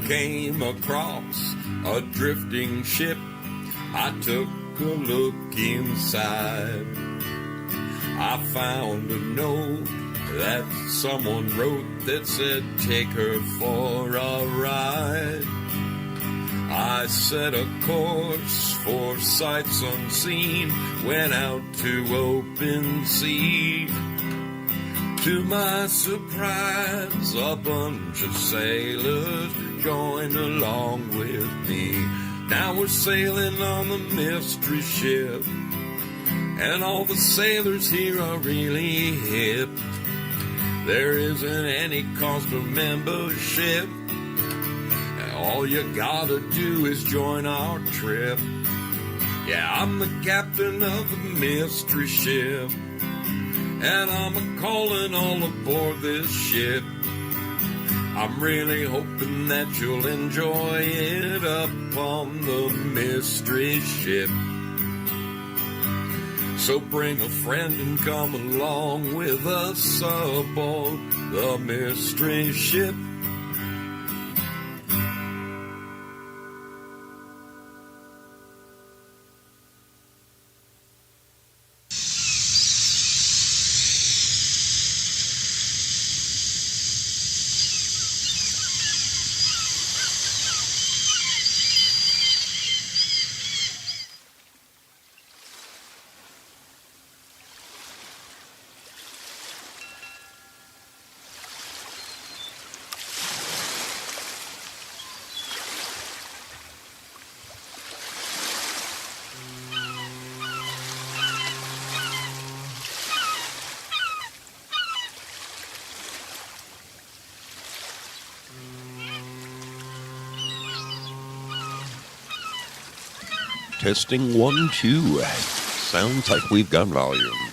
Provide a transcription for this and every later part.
came across a drifting ship. I took a look inside. I found a note that someone wrote that said, take her for a ride. I set a course for sights unseen, went out to open sea. To my surprise, a bunch of sailors joined along with me. Now we're sailing on the mystery ship, and all the sailors here are really hip. There isn't any cost of membership, and all you gotta do is join our trip. Yeah, I'm the captain of the mystery ship, and I'm a-calling all aboard this ship. I'm really hoping that you'll enjoy it up on the mystery ship. So bring a friend and come along with us aboard the mystery ship. Testing 1, 2. Sounds like we've got volume.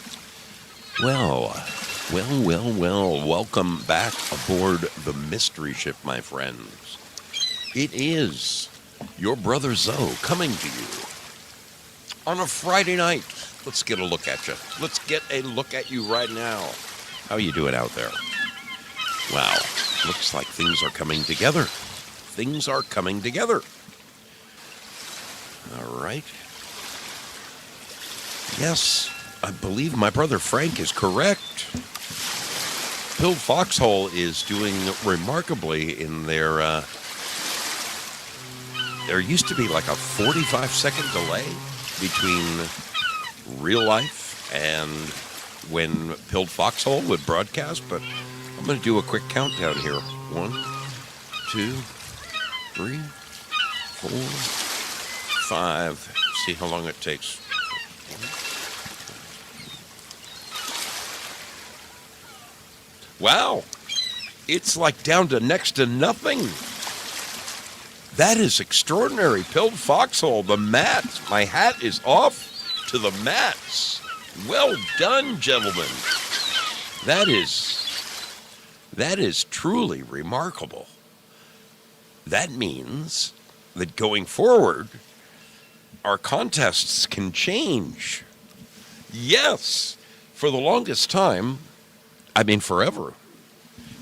Well. Welcome back aboard the mystery ship, my friends. It is your brother Zoe coming to you on a Friday night. Let's get a look at you. Let's get a look at you right now. How you doing out there? Wow. Looks like things are coming together. Things are coming together. All right. Yes, I believe my brother Frank is correct. Pilled Foxhole is doing remarkably in their... there used to be like a 45-second delay between real life and when Pilled Foxhole would broadcast, but I'm going to do a quick countdown here. 1, 2, 3, 4... 5. See how long it takes. Wow. It's like down to next to nothing. That is extraordinary. Pilled Foxhole, the mats. My hat is off to the mats. Well done, gentlemen. That is truly remarkable. That means that going forward, our contests can change. Yes. For the longest time, I mean forever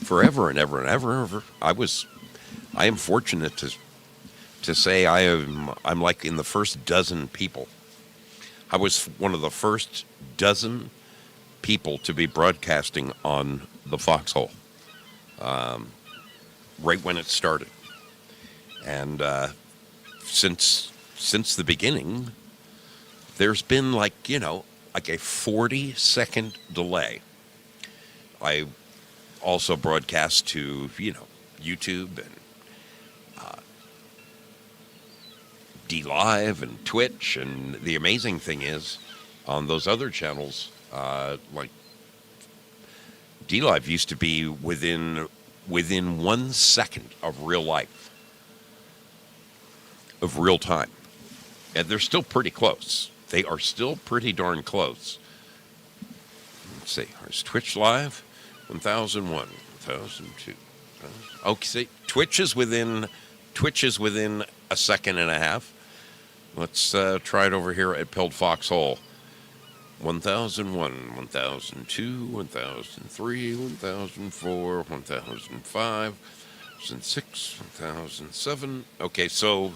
and ever. I am fortunate to say I'm like in the first dozen people. I was one of the first dozen people to be broadcasting on the Foxhole, right when it started. And since the beginning, there's been like a 40-second delay. I also broadcast to, YouTube and D-Live and Twitch. And the amazing thing is, on those other channels, like D-Live used to be within 1 second of real life, of real time. And they're still pretty close. They are still pretty darn close. Let's see. There's Twitch Live, 1001, 1002. Okay, see, Twitch is within a second and a half. Let's try it over here at Pilled Foxhole. 1001, 1002, 1003, 1004, 1005, 1006, 1007. Okay, so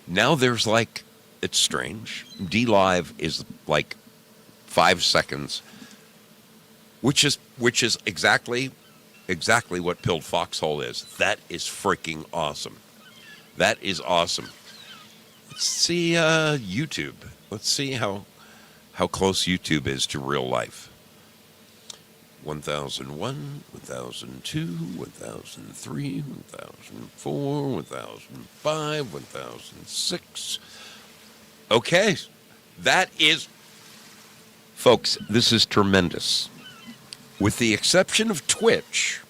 now there's like, it's strange. D Live is like 5 seconds, which is exactly what Pilled Foxhole is. That is freaking awesome. That is awesome. Let's see YouTube. Let's see how close YouTube is to real life. 1001, 1002, 1003, 1004, 1005, 1006. Okay, that is, folks, this is tremendous. With the exception of Twitch,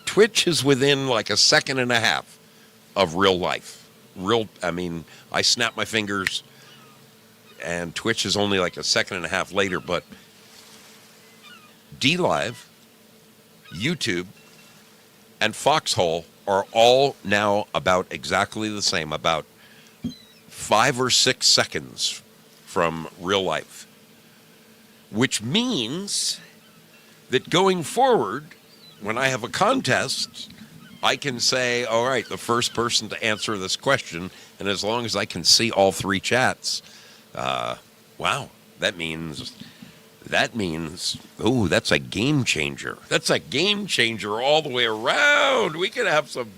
Twitch is within like a second and a half of real life. I snap my fingers, and Twitch is only like a second and a half later, but D Live, YouTube, and Foxhole are all now about exactly the same, about 5 or 6 seconds from real life, which means that going forward, when I have a contest, I can say, all right, the first person to answer this question, and as long as I can see all 3 chats, wow, that means, oh, that's a game changer. That's a game changer all the way around. We can have some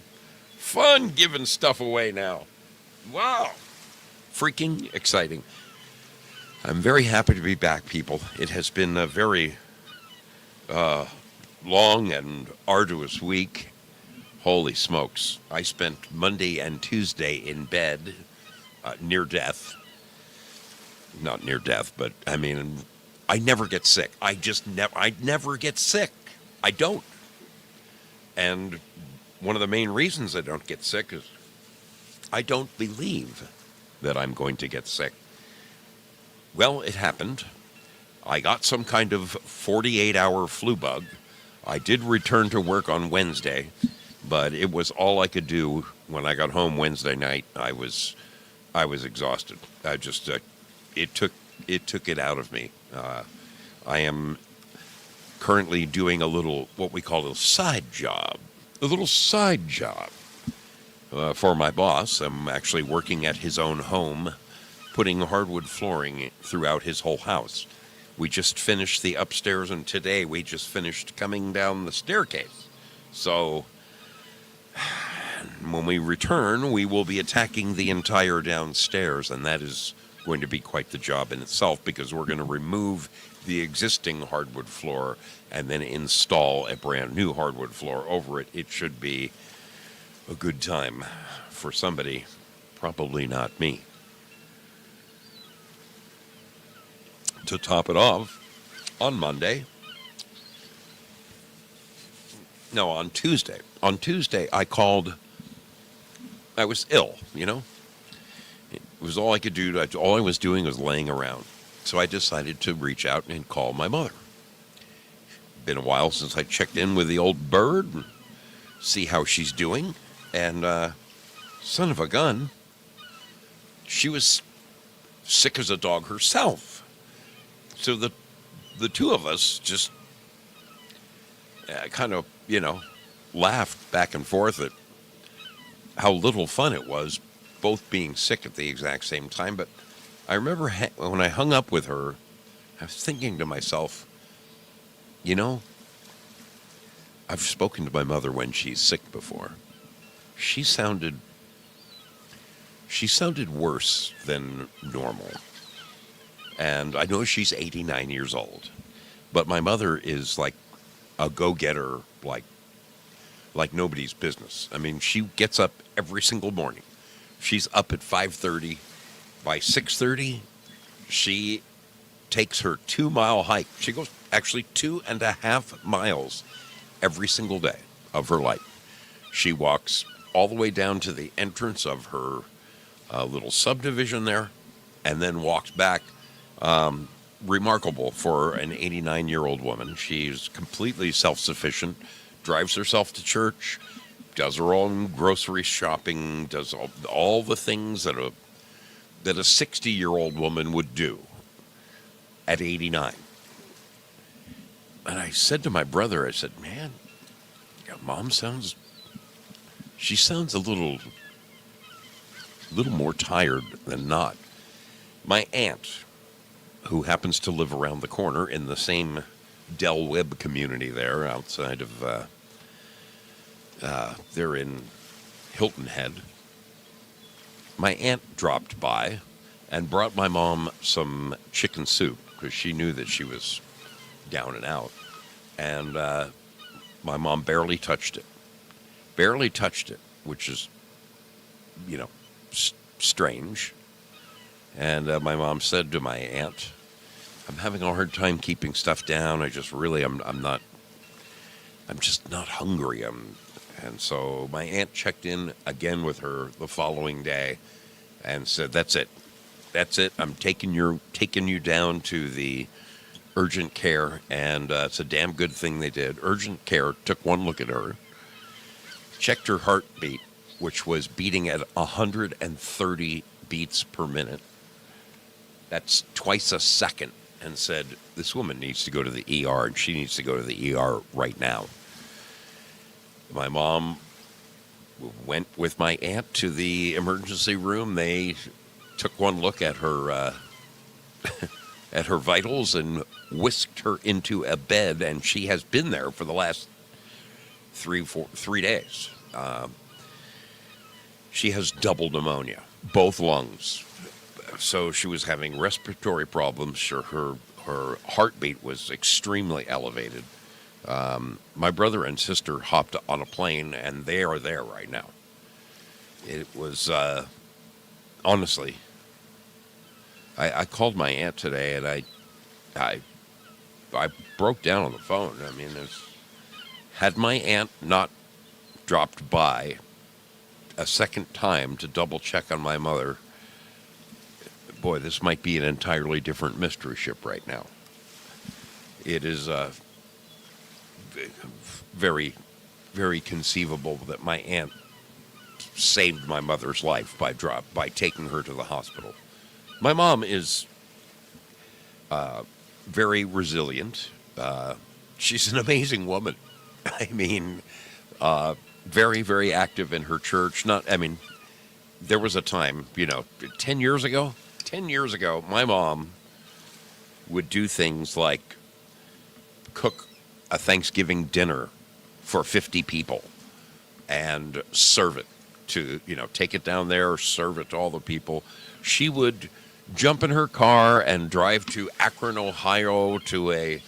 fun giving stuff away now. Wow. Freaking exciting. I'm very happy to be back, people. It has been a very long and arduous week. Holy smokes. I spent Monday and Tuesday in bed, near death. Not near death, but I mean, I never get sick. I never get sick. I don't. And one of the main reasons I don't get sick is I don't believe that I'm going to get sick. Well, it happened. I got some kind of 48-hour flu bug. I did return to work on Wednesday, but it was all I could do when I got home Wednesday night. I was exhausted. I just it took it out of me. I am currently doing a little, what we call a side job. For my boss. I'm actually working at his own home, putting hardwood flooring throughout his whole house. We just finished the upstairs, and today we just finished coming down the staircase. So when we return, we will be attacking the entire downstairs, and that is going to be quite the job in itself, because we're going to remove the existing hardwood floor and then install a brand new hardwood floor over it. It should be a good time for somebody, probably not me. To top it off, on Tuesday I called. I was ill, It was all I could do. All I was doing was laying around. So I decided to reach out and call my mother. Been a while since I checked in with the old bird and see how she's doing. And son of a gun, she was sick as a dog herself. So the two of us just kind of, laughed back and forth at how little fun it was, both being sick at the exact same time. But I remember when I hung up with her, I was thinking to myself, I've spoken to my mother when she's sick before. She sounded worse than normal. And I know she's 89 years old, but my mother is like a go-getter, like nobody's business. I mean, she gets up every single morning. She's up at 5:30. By 6:30, she takes her 2-mile hike. She goes actually 2.5 miles every single day of her life. She walks all the way down to the entrance of her little subdivision there, and then walks back. Remarkable for an 89-year-old woman. She's completely self-sufficient, drives herself to church, does her own grocery shopping, does all the things that a 60-year-old woman would do at 89. And I said to my brother, I said, man, your mom sounds She sounds a little more tired than not. My aunt, who happens to live around the corner in the same Del Webb community there outside of, they're in Hilton Head. My aunt dropped by and brought my mom some chicken soup because she knew that she was down and out. And my mom barely touched it. Barely touched it, which is, strange. And my mom said to my aunt, I'm having a hard time keeping stuff down. I just really, I'm just not hungry. And so my aunt checked in again with her the following day and said, that's it. That's it. I'm taking you down to the urgent care. And it's a damn good thing they did. Urgent care took one look at her, checked her heartbeat, which was beating at 130 beats per minute. That's twice a second. And said, this woman needs to go to the ER, and she needs to go to the ER right now. My mom went with my aunt to the emergency room. They took one look at her at her vitals and whisked her into a bed, and she has been there for the last 3 days. She has double pneumonia, both lungs. So she was having respiratory problems. Sure, her heartbeat was extremely elevated. My brother and sister hopped on a plane, and they are there right now. It was, honestly, I called my aunt today, and I broke down on the phone. I mean, had my aunt not dropped by a second time to double check on my mother, boy, this might be an entirely different mystery ship right now. It is very, very conceivable that my aunt saved my mother's life by taking her to the hospital. My mom is very resilient. She's an amazing woman. I mean, very, very active in her church. There was a time, 10 years ago, my mom would do things like cook a Thanksgiving dinner for 50 people and serve it to, take it down there, serve it to all the people. She would jump in her car and drive to Akron, Ohio to a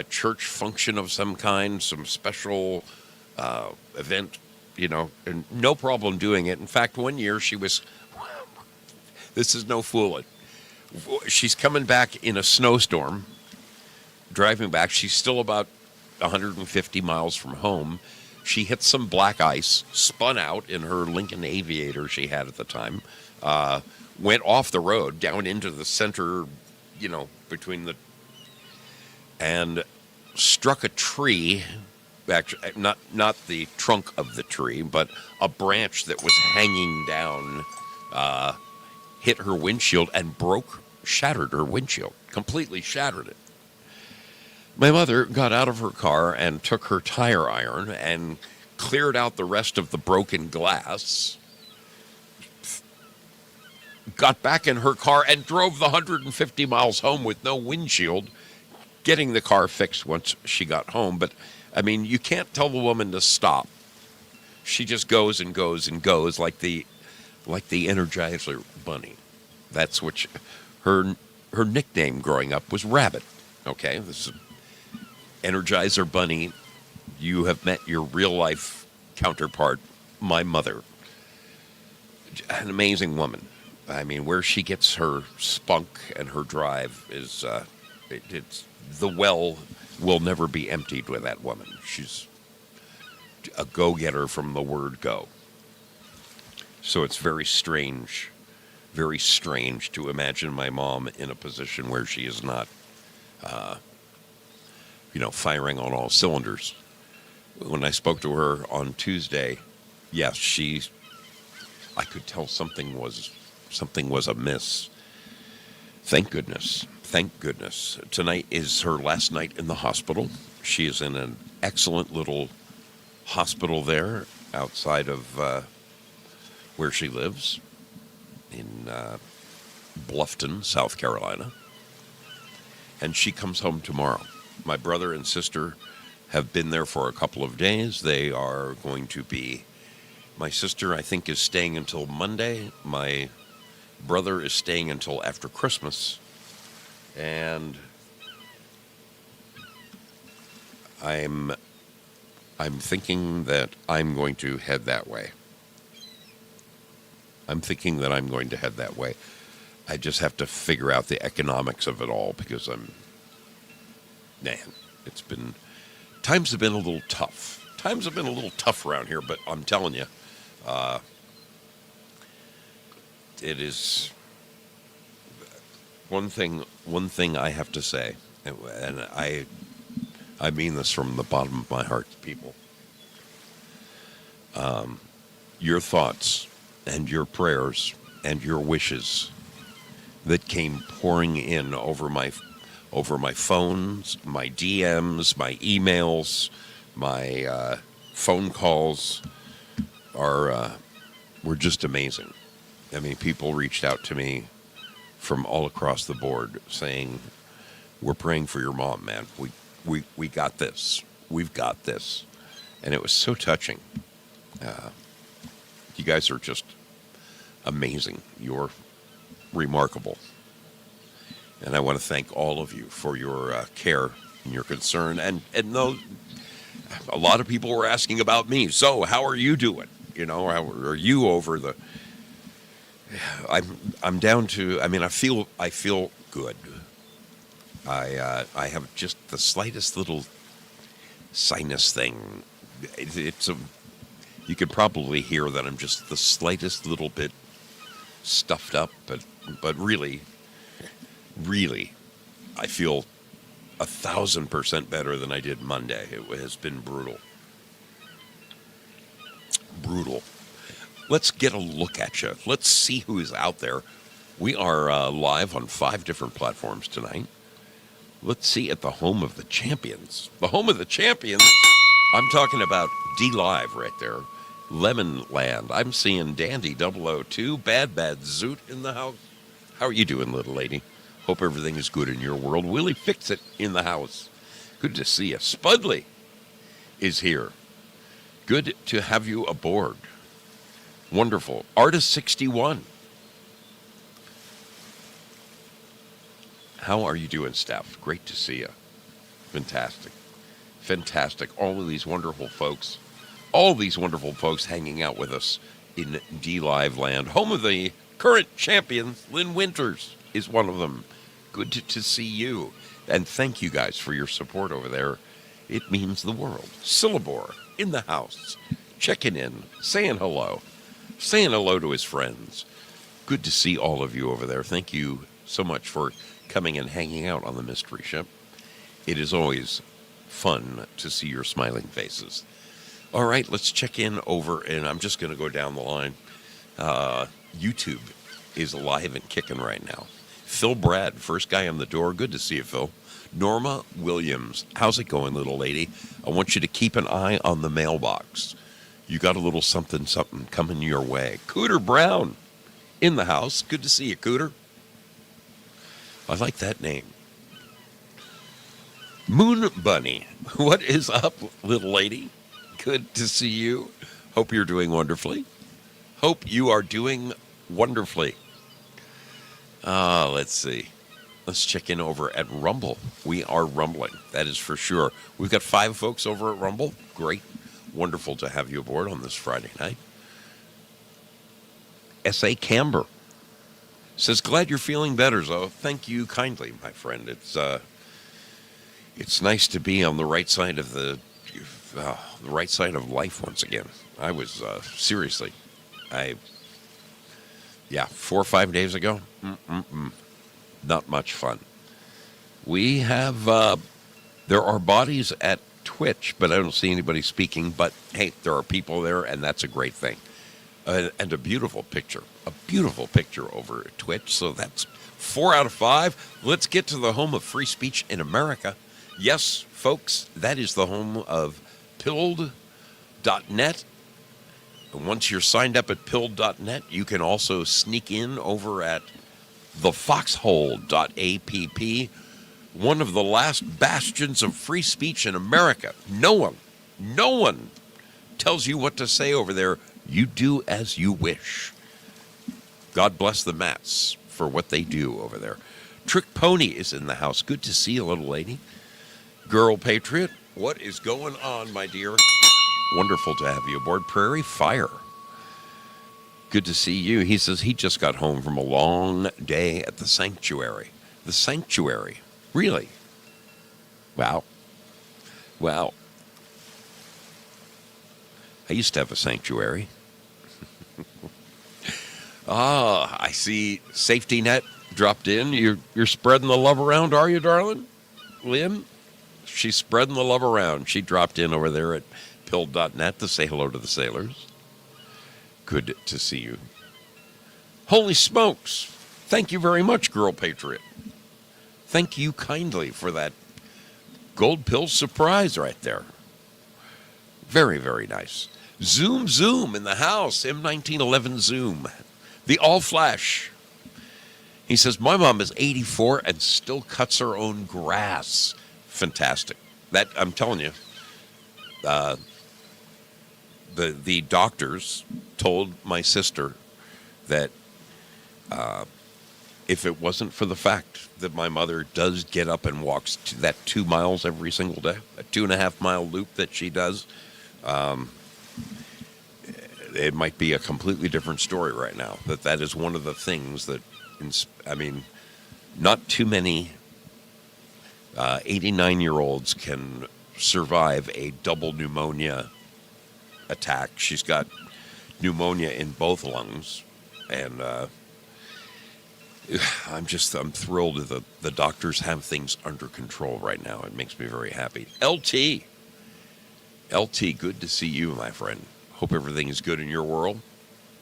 church function of some kind, some special event, and no problem doing it. In fact, one year this is no fooling. She's coming back in a snowstorm, driving back. She's still about 150 miles from home. She hit some black ice, spun out in her Lincoln Aviator she had at the time, went off the road down into the center, and struck a tree. Actually, not the trunk of the tree, but a branch that was hanging down, hit her windshield and shattered her windshield, completely shattered it. My mother got out of her car and took her tire iron and cleared out the rest of the broken glass, got back in her car and drove the 150 miles home with no windshield, getting the car fixed once she got home. But, you can't tell the woman to stop. She just goes and goes and goes like the Energizer Bunny. That's what her nickname growing up was Rabbit. Okay, this is Energizer Bunny. You have met your real life counterpart, my mother. An amazing woman. Where she gets her spunk and her drive is it's the well will never be emptied with that woman. She's a go-getter from the word go. So it's very strange to imagine my mom in a position where she is not, firing on all cylinders. When I spoke to her on Tuesday, yes, I could tell something was amiss. Thank goodness. Tonight is her last night in the hospital. She is in an excellent little hospital there outside of where she lives in Bluffton, South Carolina. And she comes home tomorrow. My brother and sister have been there for a couple of days. They are going to be, my sister, I think, is staying until Monday. My brother is staying until after Christmas. And I'm thinking that I'm going to head that way. I just have to figure out the economics of it all because times have been a little tough. Times have been a little tough around here, but I'm telling you, it is one thing I have to say, and I mean this from the bottom of my heart, people. Your thoughts and your prayers and your wishes that came pouring in over my phones, my DMs, my emails, my phone calls were just amazing. I mean, people reached out to me from all across the board saying, "We're praying for your mom, man. We got this. We've got this," and it was so touching. You guys are just amazing. You're remarkable. And I want to thank all of you for your care and your concern. And no, a lot of people were asking about me. So, how are you doing? You know, how are you over the? I'm down to. I mean, I feel good. I have just the slightest little sinus thing. You could probably hear that I'm just the slightest little bit stuffed up, but really, I feel 1,000% better than I did Monday. It has been brutal. Let's get a look at you. Let's see who is out there. We are live on 5 different platforms tonight. Let's see at the home of the champions. The home of the champions. I'm talking about D Live right there. Lemon Land. I'm seeing Dandy 002, Bad Zoot in the house. How are you doing, little lady? Hope everything is good in your world. Willie Fix It in the house. Good to see you. Spudley is here. Good to have you aboard. Wonderful. Artist 61. How are you doing, Steph? Great to see you. Fantastic. All of these wonderful folks. All these wonderful folks hanging out with us in D Live Land. Home of the current champions. Lynn Winters is one of them. Good to see you. And thank you guys for your support over there. It means the world. Syllabor in the house. Checking in. Saying hello to his friends. Good to see all of you over there. Thank you so much for coming and hanging out on the Mystery Ship. It is always fun to see your smiling faces. All right, let's check in over, and I'm just going to go down the line. YouTube is alive and kicking right now. Phil Brad, first guy on the door. Good to see you, Phil. Norma Williams, how's it going, little lady? I want you to keep an eye on the mailbox. You got a little something coming your way. Cooter Brown in the house. Good to see you, Cooter. I like that name. Moon Bunny, what is up, little lady? Good to see you. Hope you're doing wonderfully. Let's see. Let's check in over at Rumble. We are rumbling, that is for sure. We've got 5 folks over at Rumble. Great. Wonderful to have you aboard on this Friday night. S.A. Camber says, glad you're feeling better, Zoe. Thank you kindly, my friend. It's nice to be on the right side of the right side of life once again. I was, seriously, 4 or 5 days ago, not much fun. We have, there are bodies at Twitch, but I don't see anybody speaking, but hey, there are people there, and that's a great thing. And a beautiful picture over at Twitch, so that's 4 out of 5. Let's get to the home of free speech in America. Yes, folks, that is the home of pilled.net once you're signed up at pill.net, you can also sneak in over at thefoxhole.app, one of the last bastions of free speech in America. No one tells you what to say over there. You do as you wish. God bless the Mats for what they do over there. Trick Pony is in the house. Good to see you, little lady. Girl Patriot, what is going on, my dear? Wonderful to have you aboard. Prairie Fire. Good to see you. He says he just got home from a long day at the sanctuary. The sanctuary. Really? Wow. Wow. I used to have a sanctuary. I see Safety Net dropped in. You're spreading the love around, are you, darling? Lynn? She's spreading the love around. She dropped in over there at pill.net to say hello to the sailors. Good to see you. Holy smokes. Thank you very much, Girl Patriot. Thank you kindly for that gold pill surprise right there. Very, very nice. Zoom in the house. M1911 Zoom. The all flash. He says, my mom is 84 and still cuts her own grass. Fantastic. That, I'm telling you, the doctors told my sister that if it wasn't for the fact that my mother does get up and walks that 2 miles every single day, a 2.5 mile loop that she does, it might be a completely different story right now. That is one of the things that, not too many 89-year-olds can survive a double pneumonia attack. She's got pneumonia in both lungs, and I'm thrilled that the doctors have things under control right now. It makes me very happy. LT, good to see you, my friend. Hope everything is good in your world.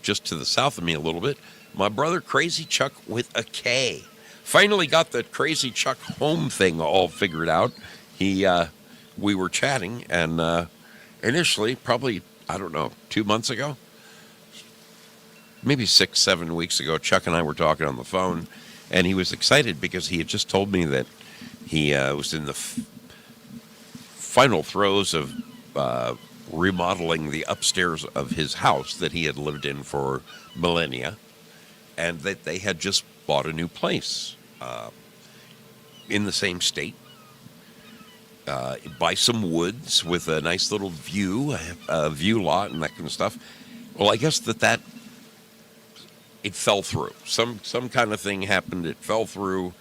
Just to the south of me a little bit, my brother Crazy Chuck with a K. Finally got the Crazy Chuck home thing all figured out. We were chatting, and initially, probably, 2 months ago, maybe 6-7 weeks ago, Chuck and I were talking on the phone, and he was excited because he had just told me that he was in the final throes of remodeling the upstairs of his house that he had lived in for millennia, and that they had just bought a new place in the same state, by some woods with a nice little view, a view lot and that kind of stuff. Well, I guess that it fell through. Some kind of thing happened. It fell through,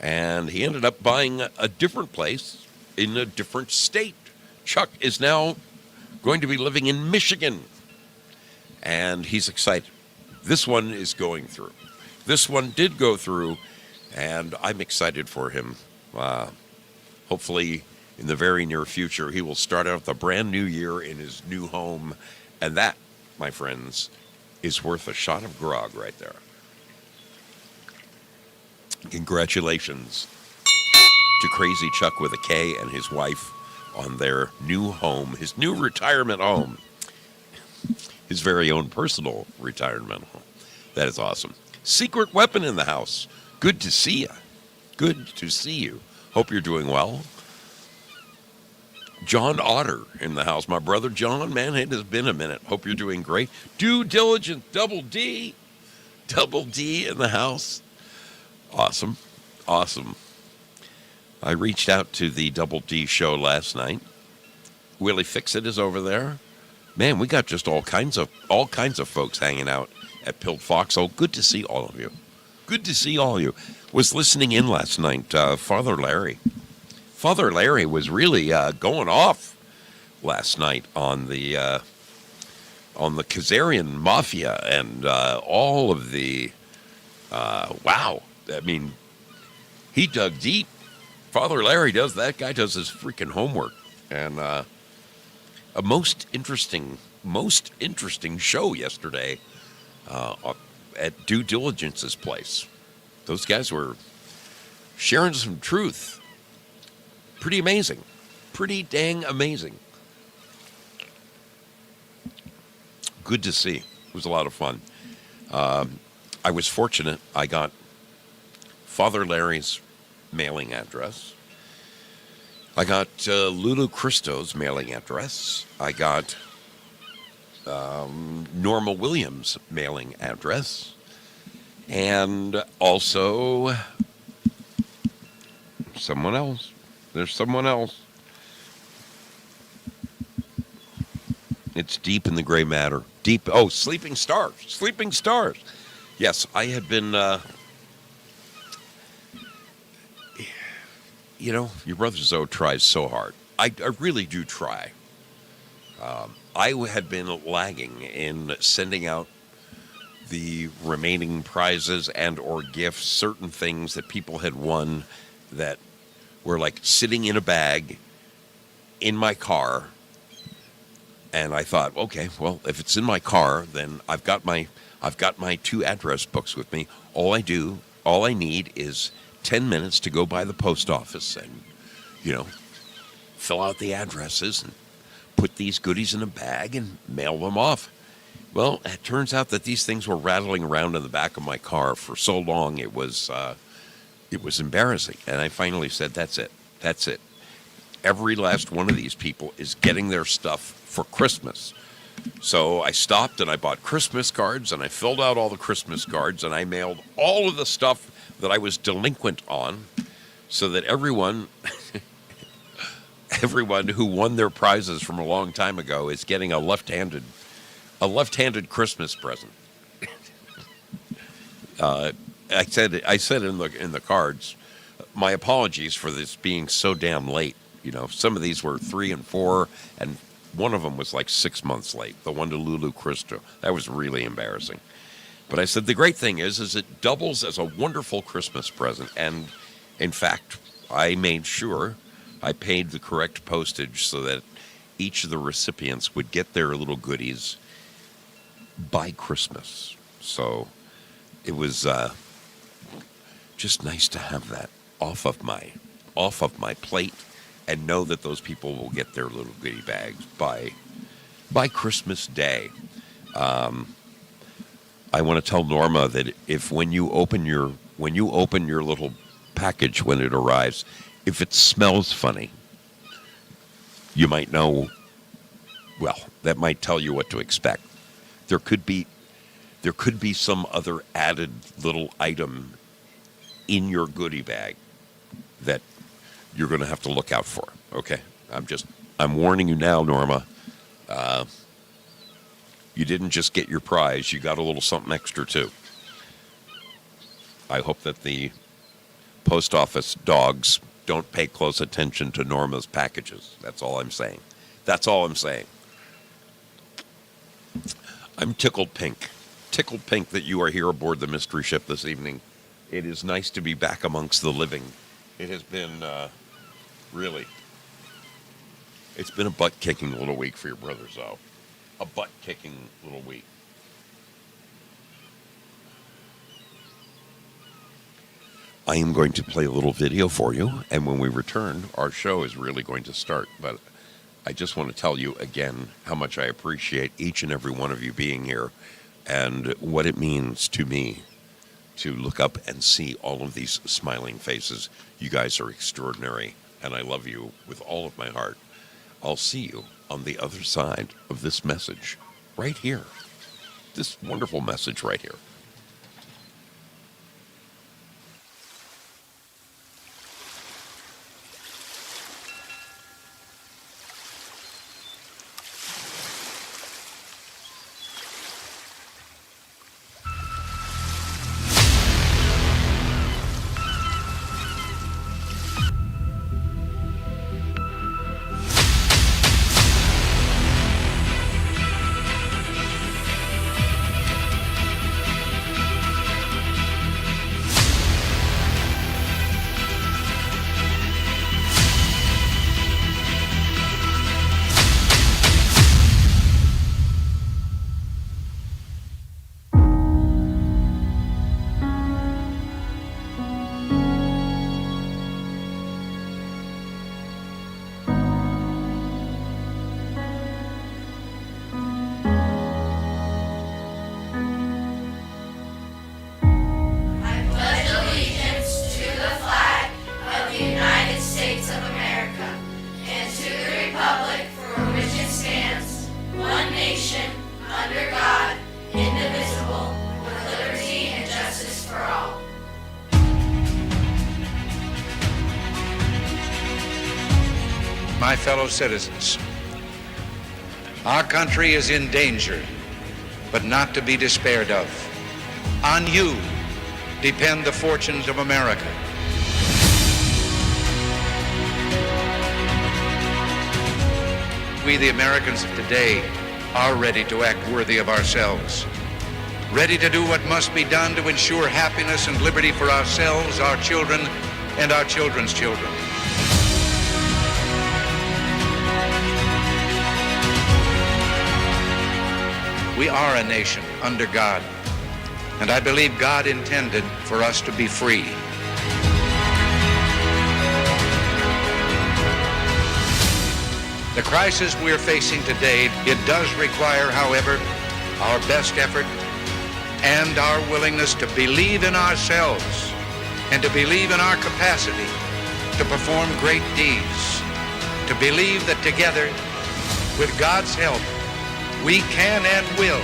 and he ended up buying a different place in a different state. Chuck is now going to be living in Michigan, and he's excited. This one is going through. This one did go through, and I'm excited for him. Hopefully, in the very near future, he will start out the brand new year in his new home, and that, my friends, is worth a shot of grog right there. Congratulations to Crazy Chuck with a K and his wife on their new home, his new retirement home, his very own personal retirement home. That is awesome. Secret Weapon in the house. Good to see you. Good to see you. Hope you're doing well. John Otter in the house. My brother John, man, it has been a minute. Hope you're doing great. Due Diligence, Double D in the house. Awesome. I reached out to the Double D show last night. Willie Fixit is over there. Man, we got just all kinds of folks hanging out at Pilled Foxhole. Good to see all of you. Good to see all of you. Was listening in last night. Father Larry was really going off last night on the Khazarian Mafia and all of the wow. I mean, he dug deep. Father Larry does. That guy does his freaking homework, and a most interesting show yesterday at Due Diligence's place. Those guys were sharing some truth. Pretty amazing. Pretty dang amazing. good to see. It was a lot of fun. I was fortunate. I got Father Larry's mailing address. I got Lulu Christo's mailing address. I got Norma Williams' mailing address. And also someone else. There's someone else. It's deep in the gray matter. Deep. Oh, Sleeping Stars. Sleeping Stars. Yes, I had been, your brother Zoe tries so hard. I really do try. I had been lagging in sending out the remaining prizes and or gifts, certain things that people had won that were like sitting in a bag in my car. And I thought, okay, well, if it's in my car, then I've got my 2 address books with me. All I need is 10 minutes to go by the post office and, fill out the addresses and put these goodies in a bag and mail them off. Well, it turns out that these things were rattling around in the back of my car for so long it was embarrassing. And I finally said, that's it. Every last one of these people is getting their stuff for Christmas. So I stopped and I bought Christmas cards and I filled out all the Christmas cards and I mailed all of the stuff that I was delinquent on so that everyone who won their prizes from a long time ago is getting a left-handed Christmas present. I said in the cards, my apologies for this being so damn late. Some of these were 3 and 4, and one of them was like 6 months late. The one to Lulu Christo. That was really embarrassing. But I said the great thing is it doubles as a wonderful Christmas present. And in fact, I made sure I paid the correct postage so that each of the recipients would get their little goodies by Christmas. So it was just nice to have that off of my plate and know that those people will get their little goodie bags by Christmas Day. I want to tell Norma that if when you open your little package when it arrives, if it smells funny, you might know. Well, that might tell you what to expect. There could be some other added little item in your goodie bag that you're going to have to look out for. Okay, I'm warning you now, Norma. You didn't just get your prize; you got a little something extra too. I hope that the post office dogs don't pay close attention to Norma's packages. That's all I'm saying. I'm tickled pink that you are here aboard the mystery ship this evening. It is nice to be back amongst the living. It has been really, it's been a butt-kicking little week for your brother, Zoe. A butt-kicking little week. I am going to play a little video for you, and when we return, our show is really going to start. But I just want to tell you again how much I appreciate each and every one of you being here and what it means to me to look up and see all of these smiling faces. You guys are extraordinary, and I love you with all of my heart. I'll see you on the other side of this message right here. This wonderful message right here. my fellow citizens, our country is in danger, but not to be despaired of. On you depend the fortunes of America. We, the Americans of today, are ready to act worthy of ourselves, ready to do what must be done to ensure happiness and liberty for ourselves, our children, and our children's children. We are a nation under God, and I believe God intended for us to be free. The crisis we're facing today, it does require, however, our best effort and our willingness to believe in ourselves and to believe in our capacity to perform great deeds, to believe that together, with God's help, we can and will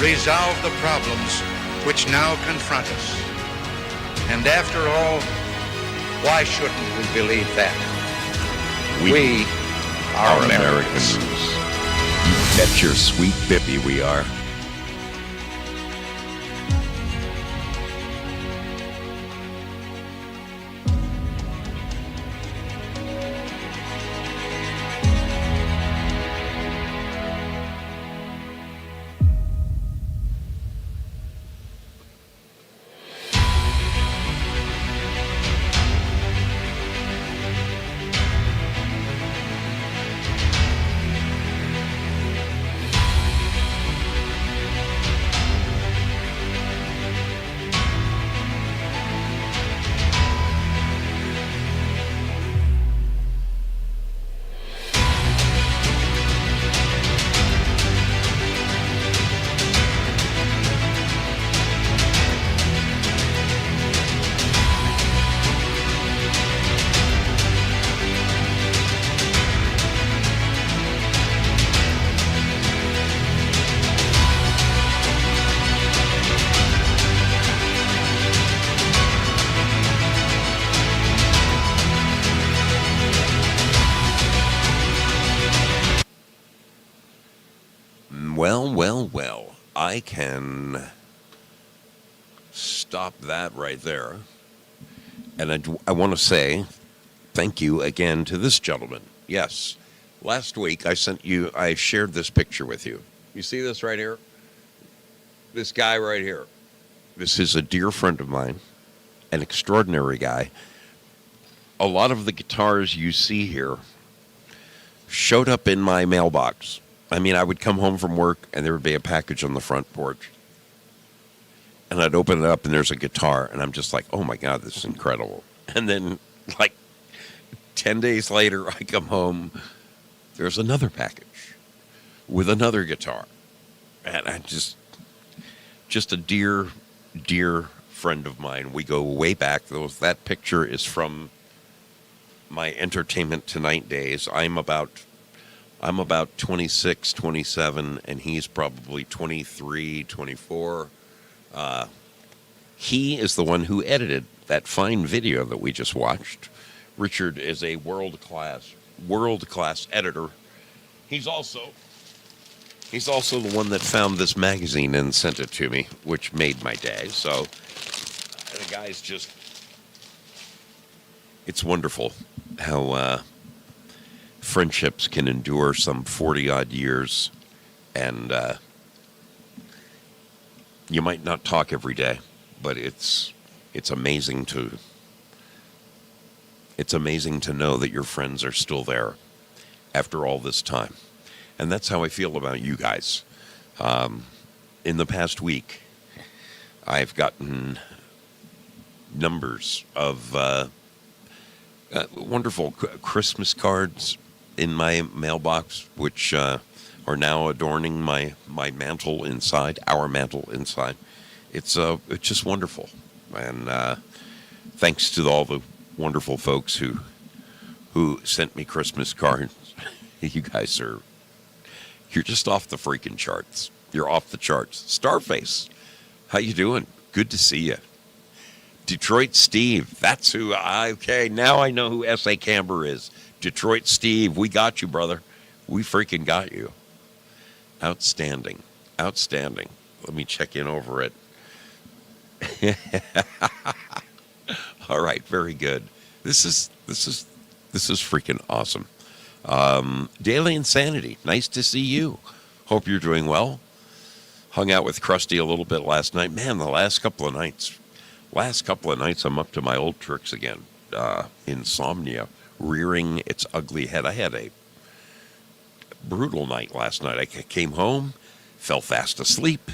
resolve the problems which now confront us. And after all, why shouldn't we believe that? We are Americans. That's your sweet bippy we are. Well, I can stop that right there. And I want to say thank you again to this gentleman. Yes, last week I shared this picture with you. You see this right here? This guy right here. This is a dear friend of mine, an extraordinary guy. A lot of the guitars you see here showed up in my mailbox. I mean, I would come home from work and there would be a package on the front porch. And I'd open it up and there's a guitar. And I'm just like, oh my God, this is incredible. And then like 10 days later, I come home, there's another package with another guitar. And I just a dear, dear friend of mine. We go way back. That picture is from my Entertainment Tonight days. I'm about 26, 27, and he's probably 23, 24. He is the one who edited that fine video that we just watched. Richard is a world-class editor. He's also the one that found this magazine and sent it to me, which made my day. So the guy's just, it's wonderful how friendships can endure some 40-odd years, and you might not talk every day, but it's amazing to know that your friends are still there after all this time. And that's how I feel about you guys. In the past week, I've gotten numbers of wonderful Christmas cards in my mailbox, which are now adorning my mantle inside, our mantle inside. It's just wonderful. And thanks to all the wonderful folks who sent me Christmas cards. You guys you're just off the freaking charts. You're off the charts. Starface, how you doing? Good to see you. Detroit Steve. That's who. Okay, now I know who S.A. Camber is. Detroit Steve. We got you, brother. We freaking got you. Outstanding. Outstanding. Let me check in over it. All right, very good. This is freaking awesome. Daily Insanity. Nice to see you. Hope you're doing well. Hung out with Krusty a little bit last night. Man, the last couple of nights I'm up to my old tricks again. Insomnia rearing its ugly head. I had a brutal night last night. I came home, fell fast asleep.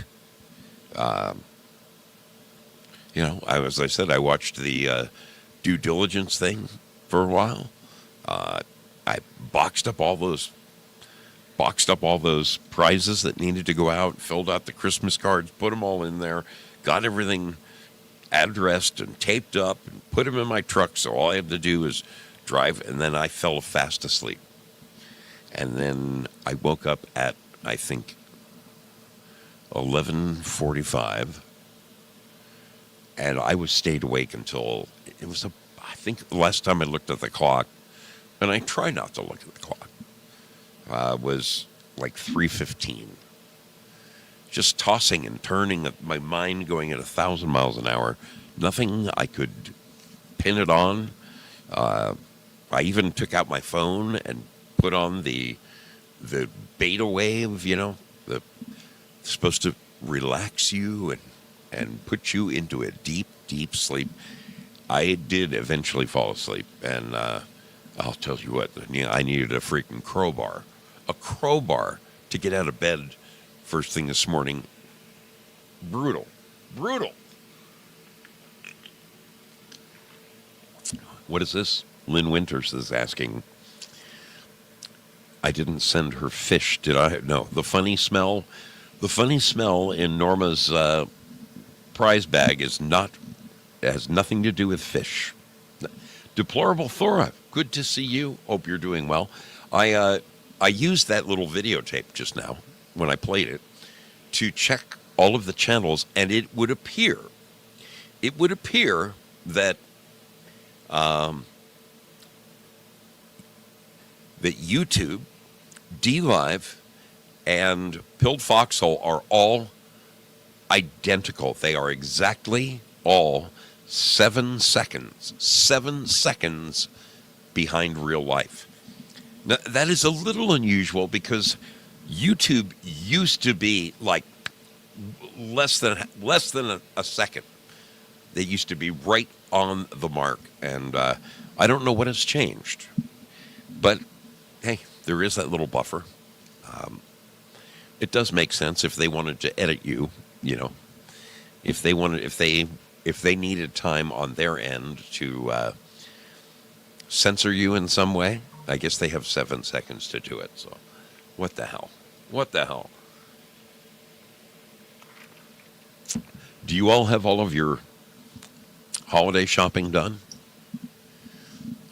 As I said, I watched the due diligence thing for a while. I boxed up all those prizes that needed to go out, filled out the Christmas cards, put them all in there, got everything addressed and taped up, and put them in my truck. So all I had to do was drive, and then I fell fast asleep. And then I woke up at, I think, 11:45, and I stayed awake until I think the last time I looked at the clock, and I try not to look at the clock, was like 3:15. Just tossing and turning, my mind going at 1,000 miles an hour. Nothing I could pin it on. I even took out my phone and put on the beta wave, the supposed to relax you and put you into a deep, deep sleep. I did eventually fall asleep, and I'll tell you what, I needed a freaking crowbar to get out of bed first thing this morning. Brutal. What is this? Lynn Winters is asking. I didn't send her fish, did I? No. The funny smell in Norma's prize bag has nothing to do with fish. Deplorable Thora, good to see you. Hope you're doing well. I used that little videotape just now when I played it to check all of the channels, and it would appear that that YouTube, DLive, and Pilled Foxhole are all identical. They are exactly all 7 seconds behind real life. Now, that is a little unusual because YouTube used to be like less than a second. They used to be right on the mark, and I don't know what has changed. But hey, there is that little buffer. It does make sense if they wanted to edit you, if they needed time on their end to censor you in some way. I guess they have 7 seconds to do it. So, what the hell? Do you all have all of your holiday shopping done?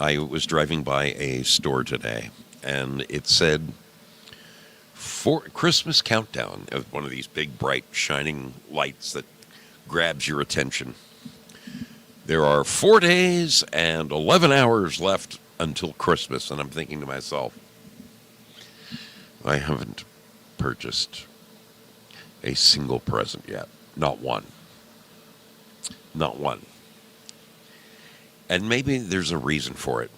I was driving by a store today, and it said for Christmas countdown, of one of these big, bright, shining lights that grabs your attention. There are 4 days and 11 hours left until Christmas, and I'm thinking to myself, I haven't purchased a single present yet. Not one. And maybe there's a reason for it.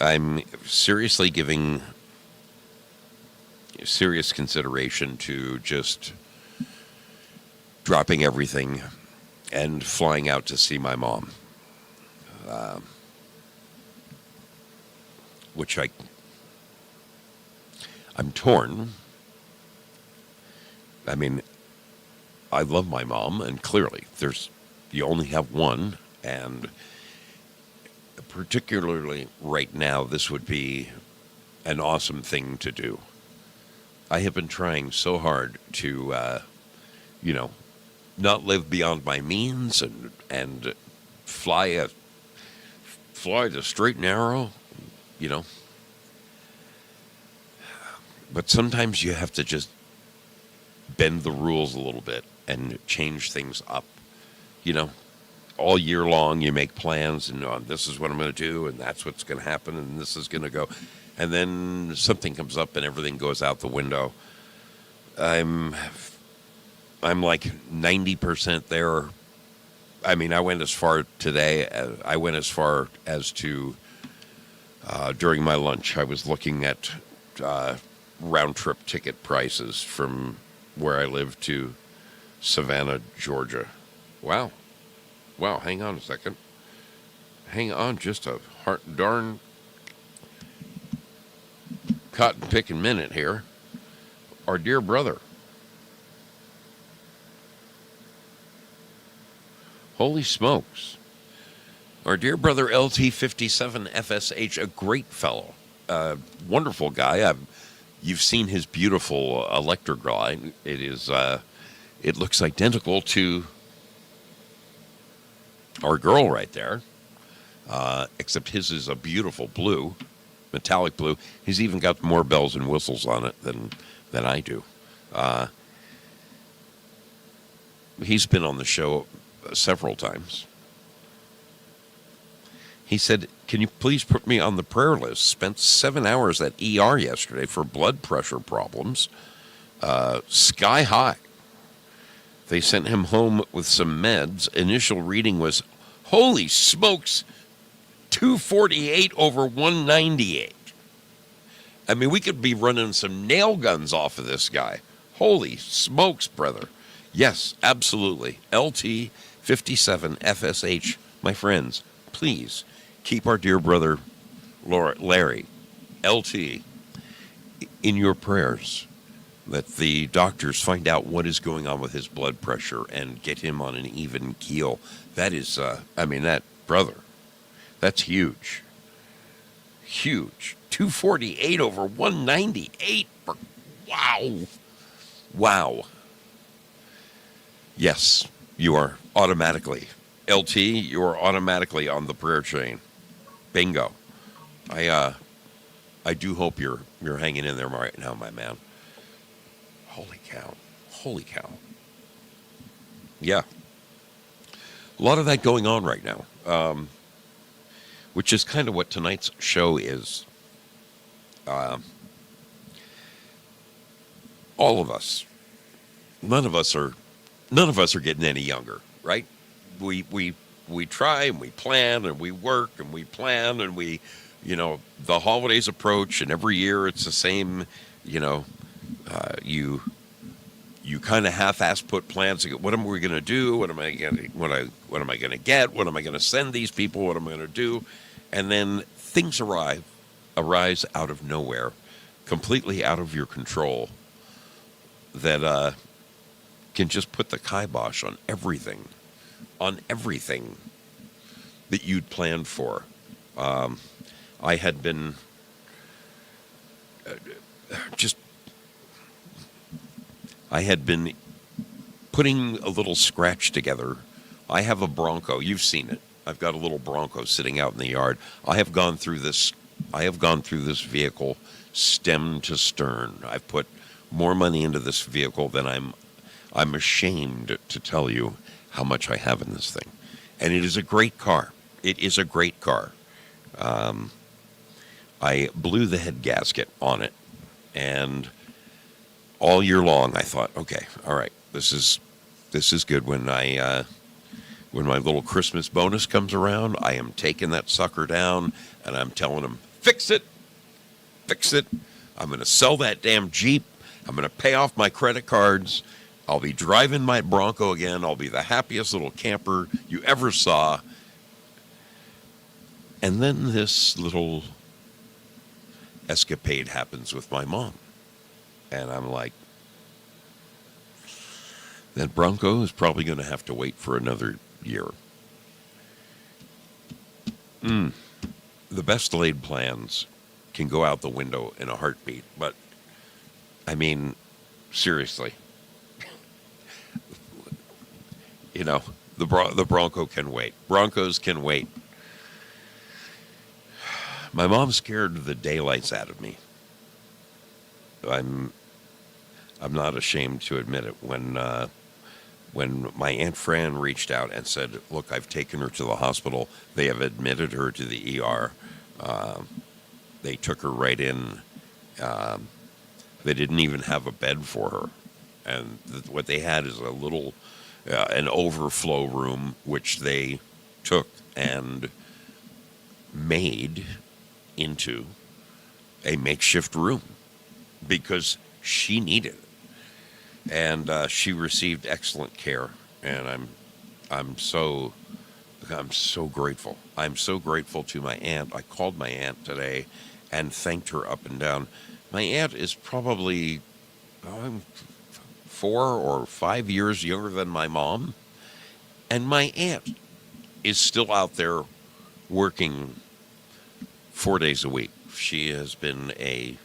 I'm seriously giving serious consideration to just dropping everything and flying out to see my mom. Which I'm torn. I mean, I love my mom, and clearly you only have one, and particularly right now, this would be an awesome thing to do. I have been trying so hard to, not live beyond my means and fly the straight and narrow, But sometimes you have to just bend the rules a little bit and change things up. you know, all year long you make plans and this is what I'm going to do and that's what's going to happen and this is going to go. And then something comes up and everything goes out the window. I'm like 90% there. I mean, I went as far today. I went as far as to during my lunch. I was looking at round trip ticket prices from where I live to Savannah, Georgia. Wow. Hang on a second. Hang on just a darn cotton picking minute here. Our dear brother. Holy smokes. Our dear brother LT57 FSH, a great fellow, wonderful guy. You've seen his beautiful electric line. It looks identical to our girl right there, except his is a beautiful blue, metallic blue. He's even got more bells and whistles on it than I do. He's been on the show several times. He said, "Can you please put me on the prayer list? Spent 7 hours at ER yesterday for blood pressure problems. Sky high. They sent him home with some meds. Initial reading was, holy smokes, 248 over 198. I mean, we could be running some nail guns off of this guy. Holy smokes, brother. Yes, absolutely. LT57 FSH, my friends, please keep our dear brother Larry, LT, in your prayers, that the doctors find out what is going on with his blood pressure and get him on an even keel. That is, that brother, that's huge. Huge. 248 over 198. Wow. Yes, you are automatically. LT, you are automatically on the prayer chain. Bingo. I do hope you're hanging in there right now, my man. Holy cow. Yeah. A lot of that going on right now, which is kind of what tonight's show is. All of us, none of us are getting any younger, right? We try and we plan and we work and we plan and we, the holidays approach and every year it's the same, you kind of half-ass put plans. What am we going to do? What am I going to get? What am I going to send these people? What am I going to do? And then things arise out of nowhere, completely out of your control, that can just put the kibosh on everything that you'd planned for. I had been putting a little scratch together. I have a Bronco. You've seen it. I've got a little Bronco sitting out in the yard. I have gone through this vehicle stem to stern. I've put more money into this vehicle than I'm ashamed to tell you how much I have in this thing. And it is a great car. It is a great car. I blew the head gasket on it, and all year long I thought, okay, all right, this is good. When my little Christmas bonus comes around, I am taking that sucker down, and I'm telling them, fix it. I'm going to sell that damn Jeep. I'm going to pay off my credit cards. I'll be driving my Bronco again. I'll be the happiest little camper you ever saw. And then this little escapade happens with my mom. And I'm like, that Bronco is probably going to have to wait for another year. The best laid plans can go out the window in a heartbeat. But, I mean, seriously. The Bronco can wait. Broncos can wait. My mom scared the daylights out of me. I'm not ashamed to admit it. When when my Aunt Fran reached out and said, look, I've taken her to the hospital. They have admitted her to the ER. They took her right in. They didn't even have a bed for her. And what they had is a little, an overflow room, which they took and made into a makeshift room because she needed it. And she received excellent care. And I'm so grateful. I'm so grateful to my aunt. I called my aunt today and thanked her up and down. My aunt is probably 4 or 5 years younger than my mom. And my aunt is still out there working 4 days a week. She has been a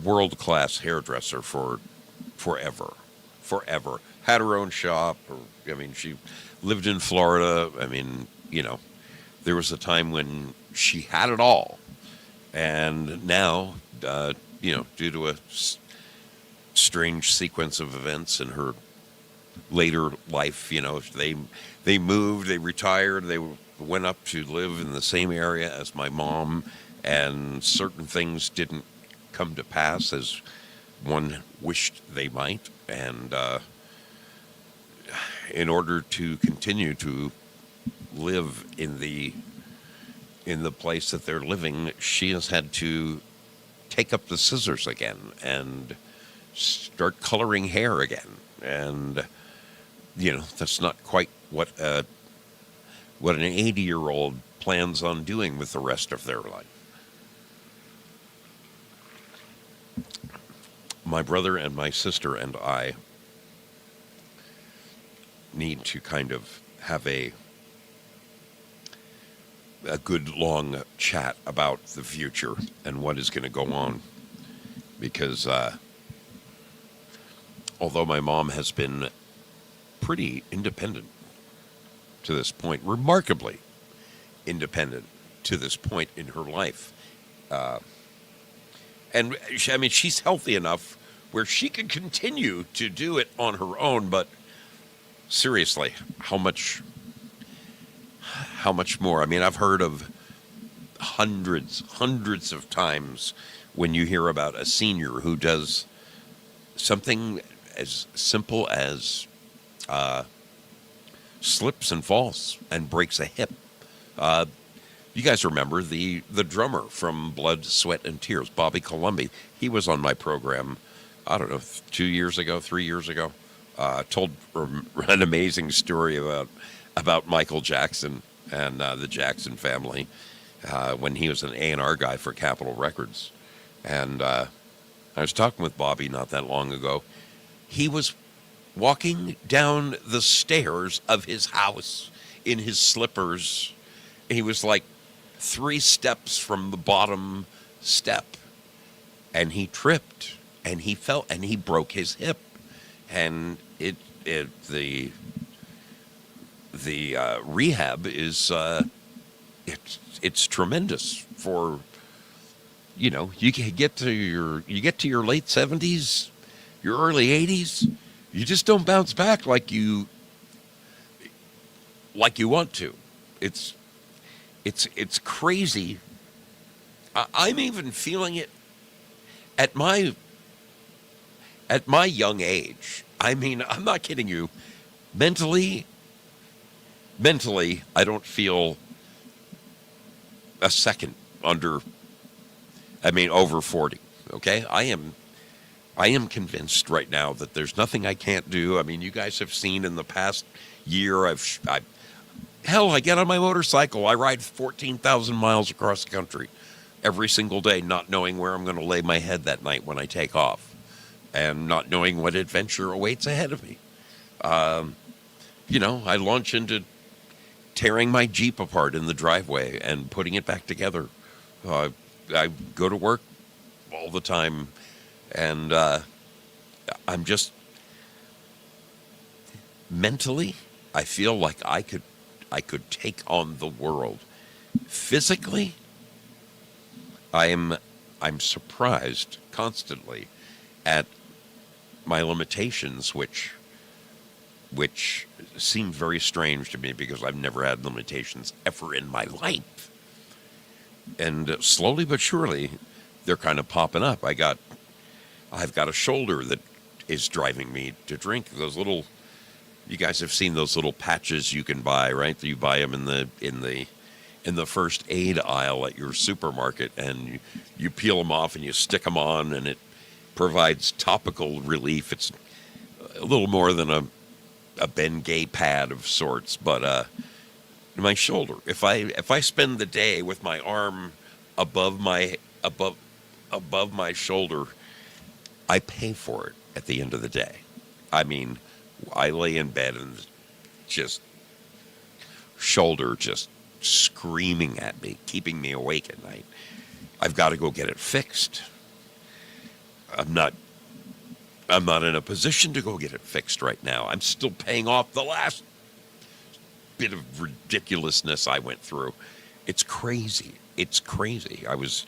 world-class hairdresser for forever. Had her own shop. She lived in Florida. There was a time when she had it all. And now, due to a strange sequence of events in her later life, they moved, they retired, they went up to live in the same area as my mom, and certain things didn't come to pass as one wished they might. And in order to continue to live in the place that they're living, she has had to take up the scissors again and start coloring hair again. And that's not quite what an 80-year-old plans on doing with the rest of their life. My brother and my sister and I need to kind of have a good long chat about the future and what is going to go on, because although my mom has been pretty independent to this point, remarkably independent to this point in her life, and she's healthy enough where she can continue to do it on her own, but seriously, how much more? I've heard of hundreds of times when you hear about a senior who does something as simple as slips and falls and breaks a hip. You guys remember the drummer from Blood, Sweat, and Tears, Bobby Colomby. He was on my program, I don't know, 2 years ago, 3 years ago. Told an amazing story about Michael Jackson and the Jackson family when he was an A&R guy for Capitol Records. And I was talking with Bobby not that long ago. He was walking down the stairs of his house in his slippers. He was like 3 steps from the bottom step, and he tripped, and he fell, and he broke his hip. And the rehab is it's tremendous for, you get to your late 70s, your early 80s, you just don't bounce back like you want to. It's crazy. I'm even feeling it at my young age. I'm not kidding you. Mentally, I don't feel a second over 40. Okay, I am convinced right now that there's nothing I can't do. You guys have seen in the past year, I get on my motorcycle. I ride 14,000 miles across the country every single day, not knowing where I'm going to lay my head that night when I take off, and not knowing what adventure awaits ahead of me. I launch into tearing my Jeep apart in the driveway and putting it back together. I go to work all the time, and I'm just mentally, I feel like I could take on the world. Physically, I'm surprised constantly at my limitations, which which seemed very strange to me because I've never had limitations ever in my life. And slowly but surely, they're kind of popping up. I've got a shoulder that is driving me to drink. Those little, you guys have seen those little patches you can buy, right? You buy them in the first aid aisle at your supermarket, and you peel them off and you stick them on, and it provides topical relief. It's a little more than a Bengay pad of sorts, but my shoulder. If I spend the day with my arm above my shoulder, I pay for it at the end of the day. I mean, I lay in bed and just shoulder just screaming at me, keeping me awake at night. I've got to go get it fixed. I'm not in a position to go get it fixed right now. I'm still paying off the last bit of ridiculousness I went through. It's crazy. It's crazy. I was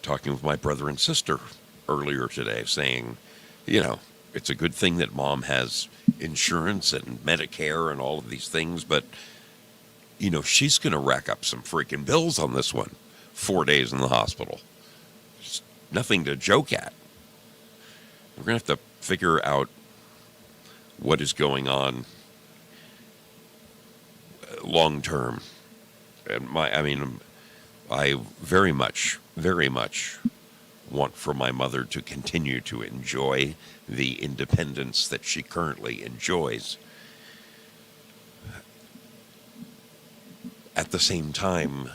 talking with my brother and sister earlier today, saying, it's a good thing that Mom has insurance and Medicare and all of these things, but she's going to rack up some freaking bills on this one. 4 days in the hospital. It's nothing to joke at. We're going to have to figure out what is going on long term. And I very much want for my mother to continue to enjoy the independence that she currently enjoys. At the same time,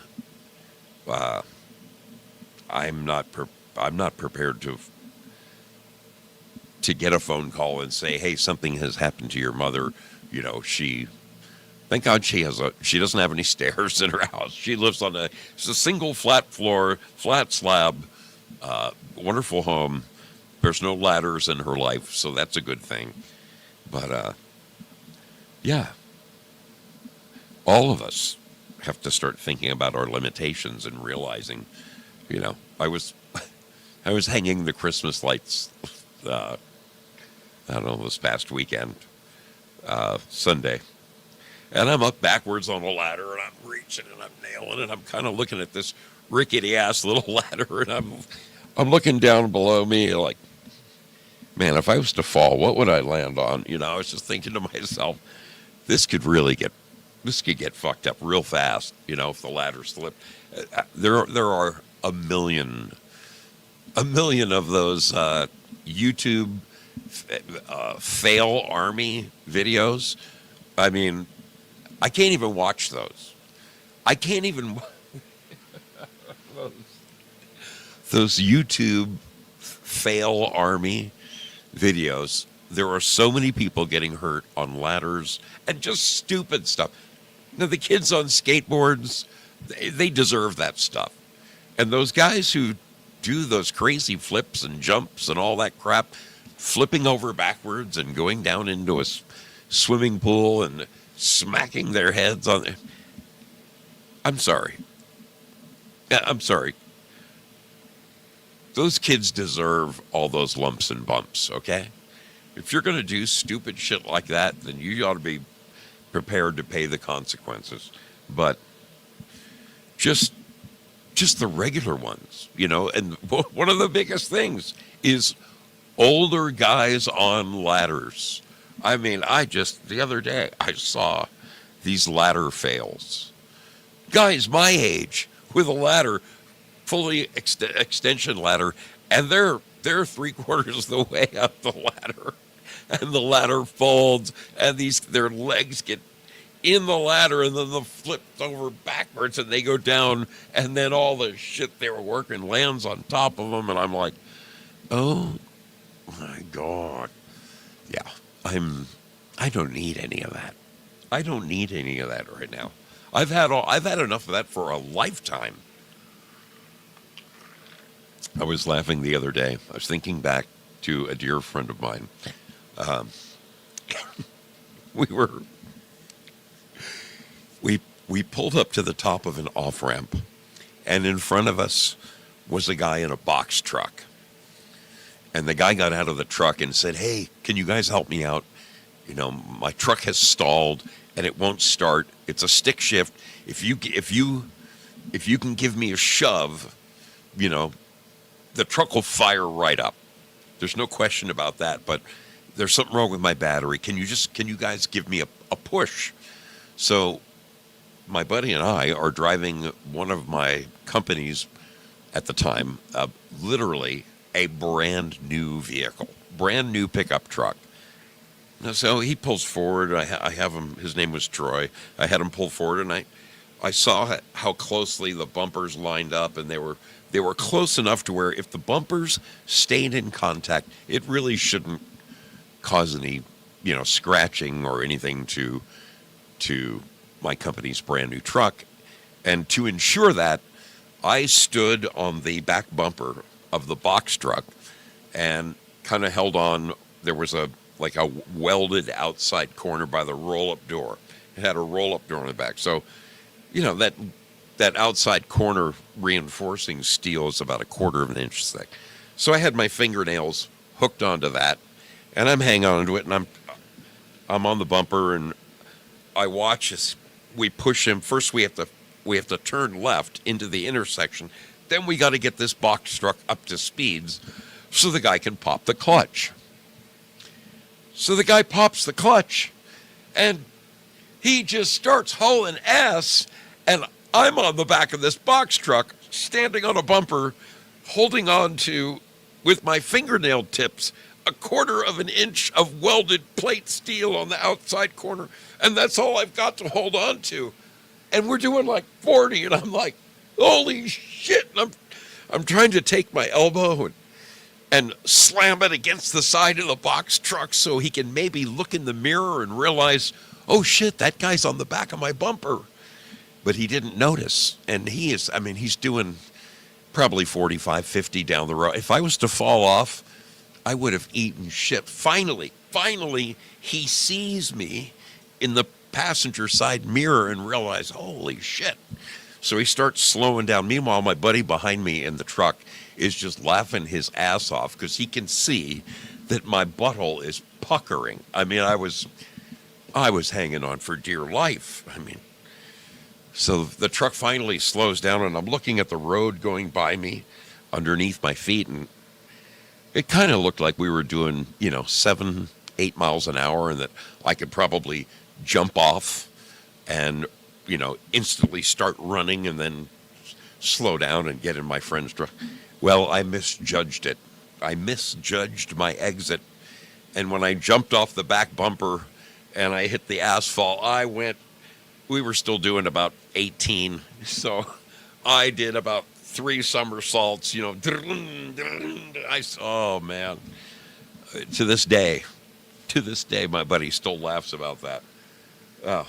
I'm not prepared to get a phone call and say, "Hey, something has happened to your mother." Thank God she doesn't have any stairs in her house. She lives on a single flat floor, flat slab, wonderful home. There's no ladders in her life, so that's a good thing. But yeah, all of us have to start thinking about our limitations and realizing, I was hanging the Christmas lights, I don't know, this past weekend, Sunday, and I'm up backwards on a ladder, and I'm reaching, and I'm nailing it. I'm kind of looking at this rickety ass little ladder, and I'm looking down below me like, man, if I was to fall, what would I land on? I was just thinking to myself, this could get fucked up real fast, if the ladder slipped. There are a million of those YouTube fail army videos. I mean, I can't even watch those. I can't even those YouTube fail army videos. There are so many people getting hurt on ladders and just stupid stuff. Now, the kids on skateboards, they deserve that stuff. And those guys who do those crazy flips and jumps and all that crap, flipping over backwards and going down into a swimming pool and smacking their heads on it. I'm sorry. I'm sorry. Those kids deserve all those lumps and bumps, okay? If you're going to do stupid shit like that, then you ought to be prepared to pay the consequences. But just the regular ones, and one of the biggest things is older guys on ladders. I mean, the other day, I saw these ladder fails. Guys my age with a ladder, fully extension ladder, and they're 3/4 of the way up the ladder. And the ladder folds, and their legs get in the ladder, and then the flips over backwards, and they go down, and then all the shit they were working lands on top of them, and I'm like, oh my God. Yeah, I don't need any of that. I don't need any of that right now. I've had enough of that for a lifetime. I was laughing the other day. I was thinking back to a dear friend of mine. We pulled up to the top of an off-ramp, and in front of us was a guy in a box truck. And the guy got out of the truck and said, "Hey, can you guys help me out? my truck has stalled and it won't start. It's a stick shift. If you can give me a shove, the truck will fire right up. There's no question about that. But there's something wrong with my battery. Can you guys give me a push? So my buddy and I are driving one of my companies at the time, literally a brand new vehicle, brand new pickup truck. So he pulls forward. I have him. His name was Troy. I had him pull forward, and I saw how closely the bumpers lined up, and they were close enough to where if the bumpers stayed in contact, it really shouldn't cause any, scratching or anything to my company's brand new truck. And to ensure that, I stood on the back bumper of the box truck and kind of held on. There was a welded outside corner by the roll-up door. It had a roll-up door on the back. So, that outside corner reinforcing steel is about 1/4 of an inch thick. So I had my fingernails hooked onto that, and I'm hanging onto it, and I'm on the bumper, and I watch as we push him. First, we have to turn left into the intersection. Then we got to get this box truck up to speeds so the guy can pop the clutch. So the guy pops the clutch, and he just starts hauling ass, and I'm on the back of this box truck, standing on a bumper, holding on to, with my fingernail tips, 1/4 of an inch of welded plate steel on the outside corner, and that's all I've got to hold on to. And we're doing like 40, and I'm like, holy shit! And I'm trying to take my elbow and slam it against the side of the box truck so he can maybe look in the mirror and realize, oh shit, that guy's on the back of my bumper. But he didn't notice. And he's doing probably 45, 50 down the road. If I was to fall off, I would have eaten shit. Finally, he sees me in the passenger side mirror and realizes, holy shit. So he starts slowing down. Meanwhile, my buddy behind me in the truck is just laughing his ass off because he can see that my butthole is puckering. I was hanging on for dear life. So the truck finally slows down, and I'm looking at the road going by me underneath my feet, and it kind of looked like we were doing, 7, 8 miles an hour, and that I could probably jump off and, instantly start running and then slow down and get in my friend's truck. Well, I misjudged it. I misjudged my exit. And when I jumped off the back bumper and I hit the asphalt, we were still doing about 18. So I did about 3 somersaults, oh man. To this day, my buddy still laughs about that. Oh,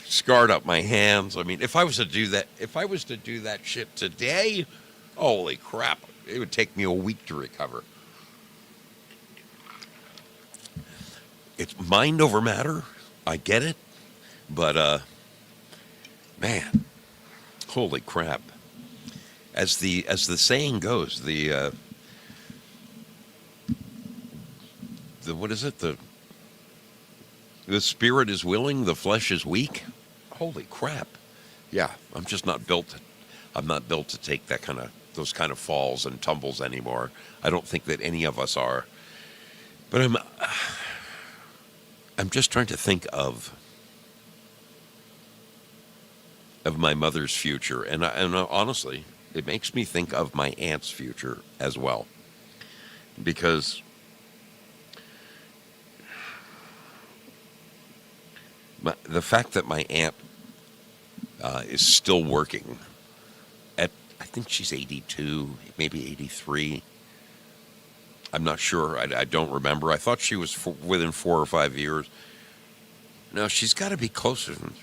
scarred up my hands. If I was to do that shit today, holy crap, it would take me a week to recover. It's mind over matter. I get it. But, man, holy crap. As the saying goes, the what is it? The spirit is willing, the flesh is weak. Holy crap. Yeah, I'm not built to take those kind of falls and tumbles anymore. I don't think that any of us are. But I'm just trying to think of my mother's future, and honestly, it makes me think of my aunt's future as well, because the fact that my aunt is still working at, I think she's 82, maybe 83. I'm not sure. I don't remember. I thought she was within 4 or 5 years. No, she's got to be closer than.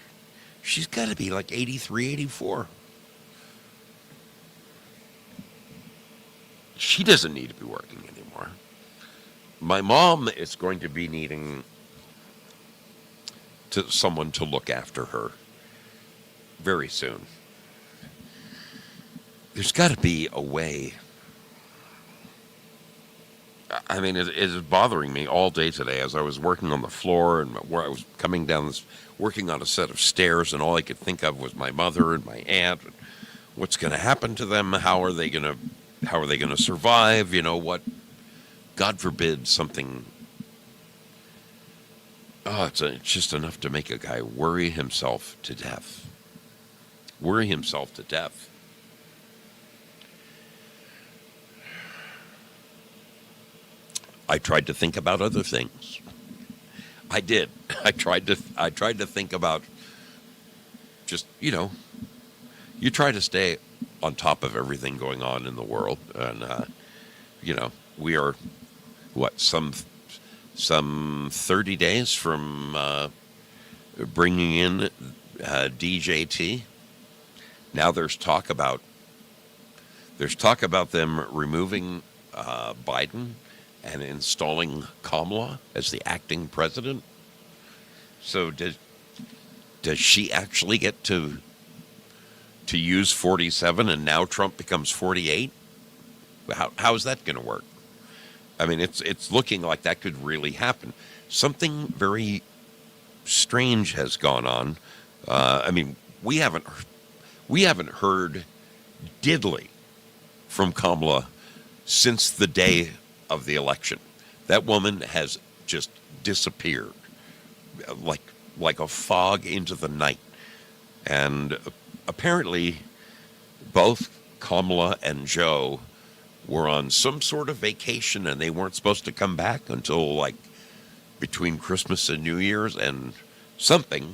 She's got to be like 83, 84. She doesn't need to be working anymore. My mom is going to be needing someone to look after her very soon. There's got to be a way. I mean, it is bothering me all day today as I was working on the floor and where I was coming down this, working on a set of stairs, and all I could think of was my mother and my aunt. And what's going to happen to them? How are they going to survive? You know what? God forbid something. Oh, it's just enough to make a guy worry himself to death. Worry himself to death. I tried to think about other things. I did. I tried to think about just, you try to stay on top of everything going on in the world, and we are some 30 days from bringing in DJT. Now there's talk about them removing Biden and installing Kamala as the acting president. So does she actually get to use 47 and now Trump becomes 48? How is that going to work? I mean, it's looking like that could really happen. Something very strange has gone on. I mean, we haven't heard diddly from Kamala since the day of the election. That woman has just disappeared like a fog into the night. And apparently both Kamala and Joe were on some sort of vacation, and they weren't supposed to come back until like between Christmas and New Year's, and something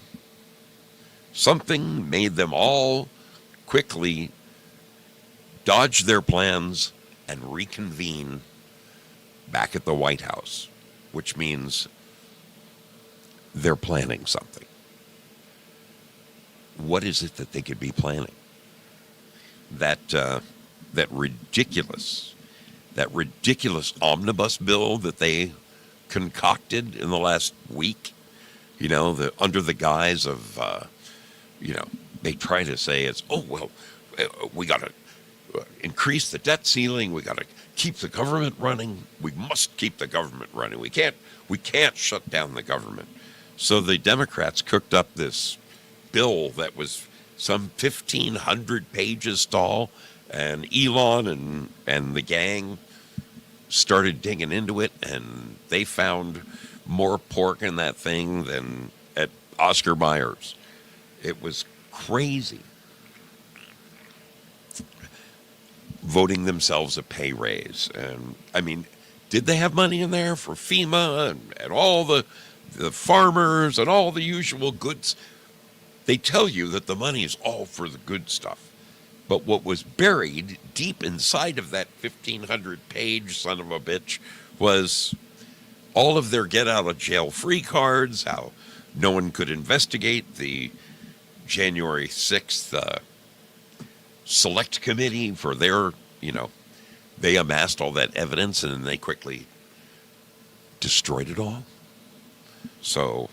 made them all quickly dodge their plans and reconvene back at the White House, which means they're planning something. What is it that they could be planning? That ridiculous omnibus bill that they concocted in the last week, under the guise of, they try to say it's, we got to increase the debt ceiling. We got to keep the government running. We must keep the government running. We can't shut down the government. So the Democrats cooked up this bill that was some 1,500 pages tall, and Elon and the gang started digging into it, and they found more pork in that thing than at Oscar Mayer. It was crazy. Voting themselves a pay raise. And I mean, did they have money in there for FEMA and all the farmers and all the usual goods? They tell you that the money is all for the good stuff. But what was buried deep inside of that 1,500-page son of a bitch was all of their get-out-of-jail-free cards, how no one could investigate the January 6th select committee for their, they amassed all that evidence and then they quickly destroyed it all. So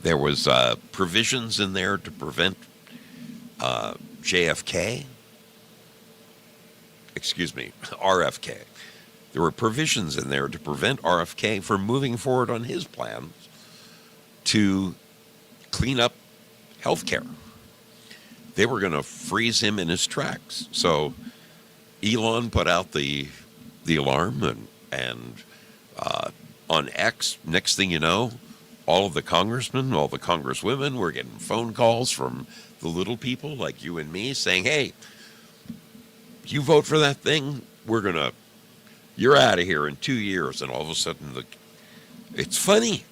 there was provisions in there to prevent RFK. There were provisions in there to prevent RFK from moving forward on his plans to clean up health care. They were going to freeze him in his tracks. So Elon put out the alarm, and on X, next thing you know, all of the congressmen, all the congresswomen were getting phone calls from the little people like you and me saying, hey, you vote for that thing, you're out of here in 2 years. And all of a sudden, it's funny.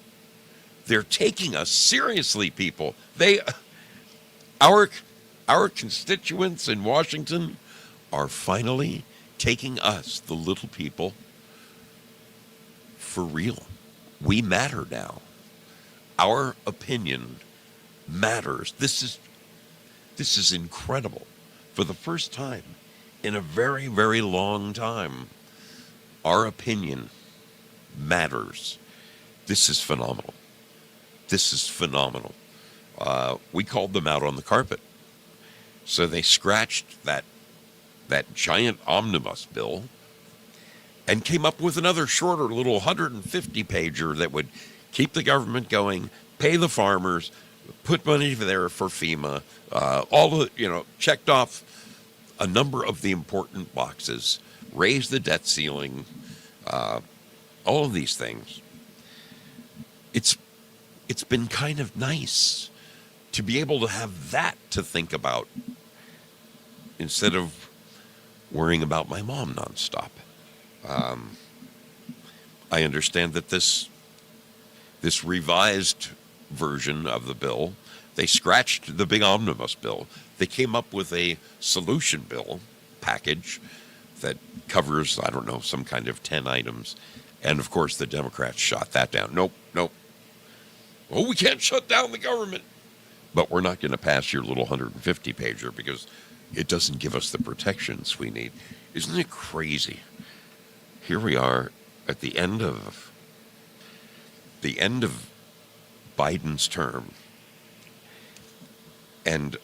They're taking us seriously, people. Our constituents in Washington are finally taking us, the little people, for real. We matter now. Our opinion matters. This is incredible. For the first time in a very, very long time, our opinion matters. This is phenomenal. We called them out on the carpet. So they scratched that giant omnibus bill and came up with another shorter little 150 pager that would keep the government going, pay the farmers, put money there for FEMA, all the, checked off a number of the important boxes, raise the debt ceiling, all of these things. It's been kind of nice to be able to have that to think about instead of worrying about my mom nonstop. I understand that this revised version of the bill, they scratched the big omnibus bill. They came up with a solution bill package that covers, I don't know, some kind of 10 items. And of course, the Democrats shot that down. Nope. Oh, we can't shut down the government. But we're not going to pass your little 150 pager because it doesn't give us the protections we need. Isn't it crazy? Here we are at the end of Biden's term, and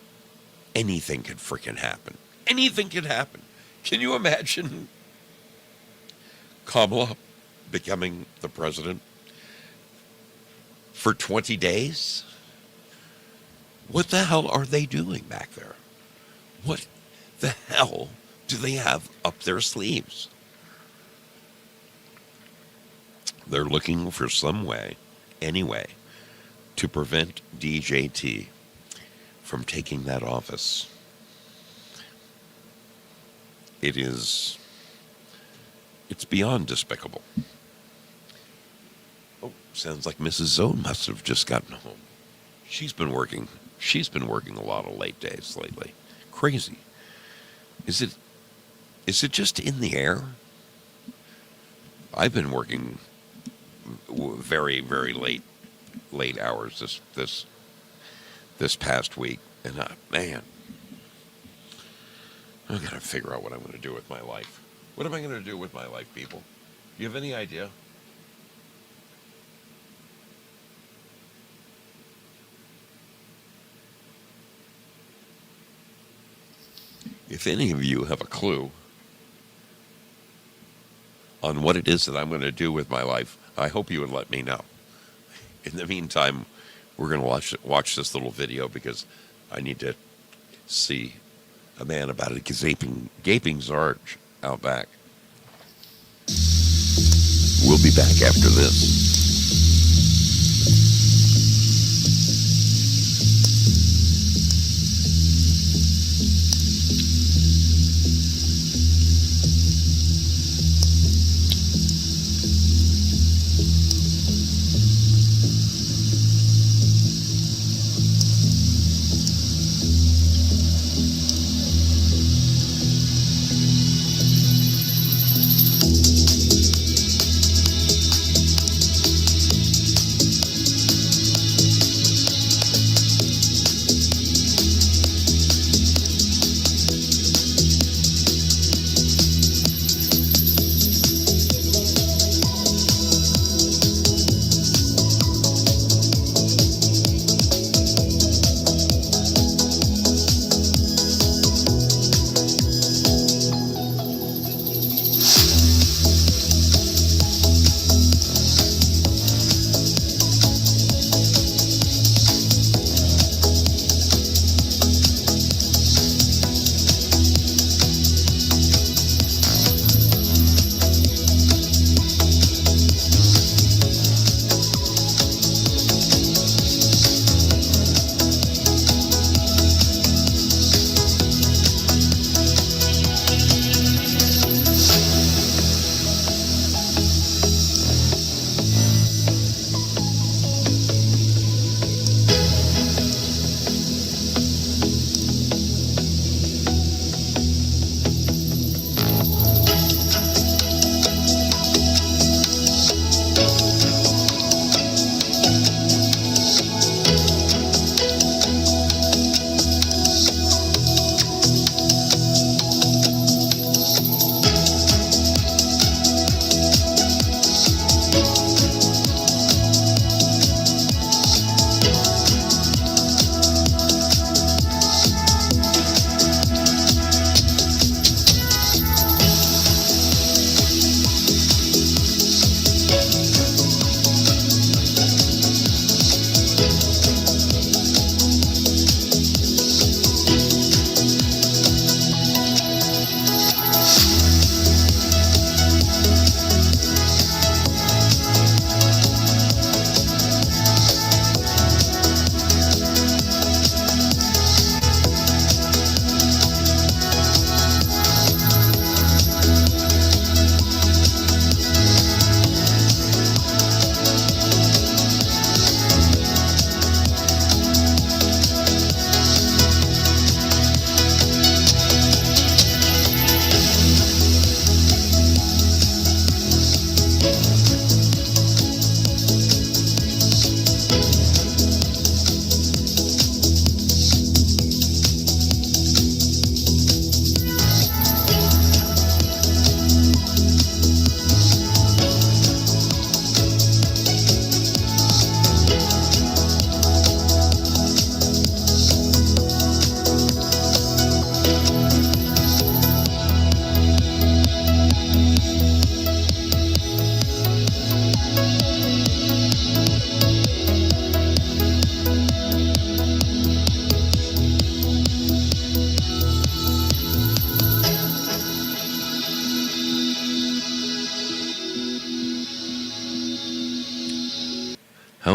anything could freaking happen. Anything could happen. Can you imagine Kamala becoming the president for 20 days? What the hell are they doing back there? What the hell do they have up their sleeves? They're looking for some way, anyway, to prevent DJT from taking that office. It's beyond despicable. Oh, sounds like Mrs. Zone must have just gotten home. She's been working a lot of late days lately. Crazy. Is it just in the air? I've been working very, very late hours this past week, and man, I gotta figure out what I'm going to do with my life. What am I going to do with my life, people? Do you have any idea? If any of you have a clue on what it is that I'm going to do with my life, I hope you would let me know. In the meantime, we're going to watch this little video because I need to see a man about a gaping Zarge out back. We'll be back after this.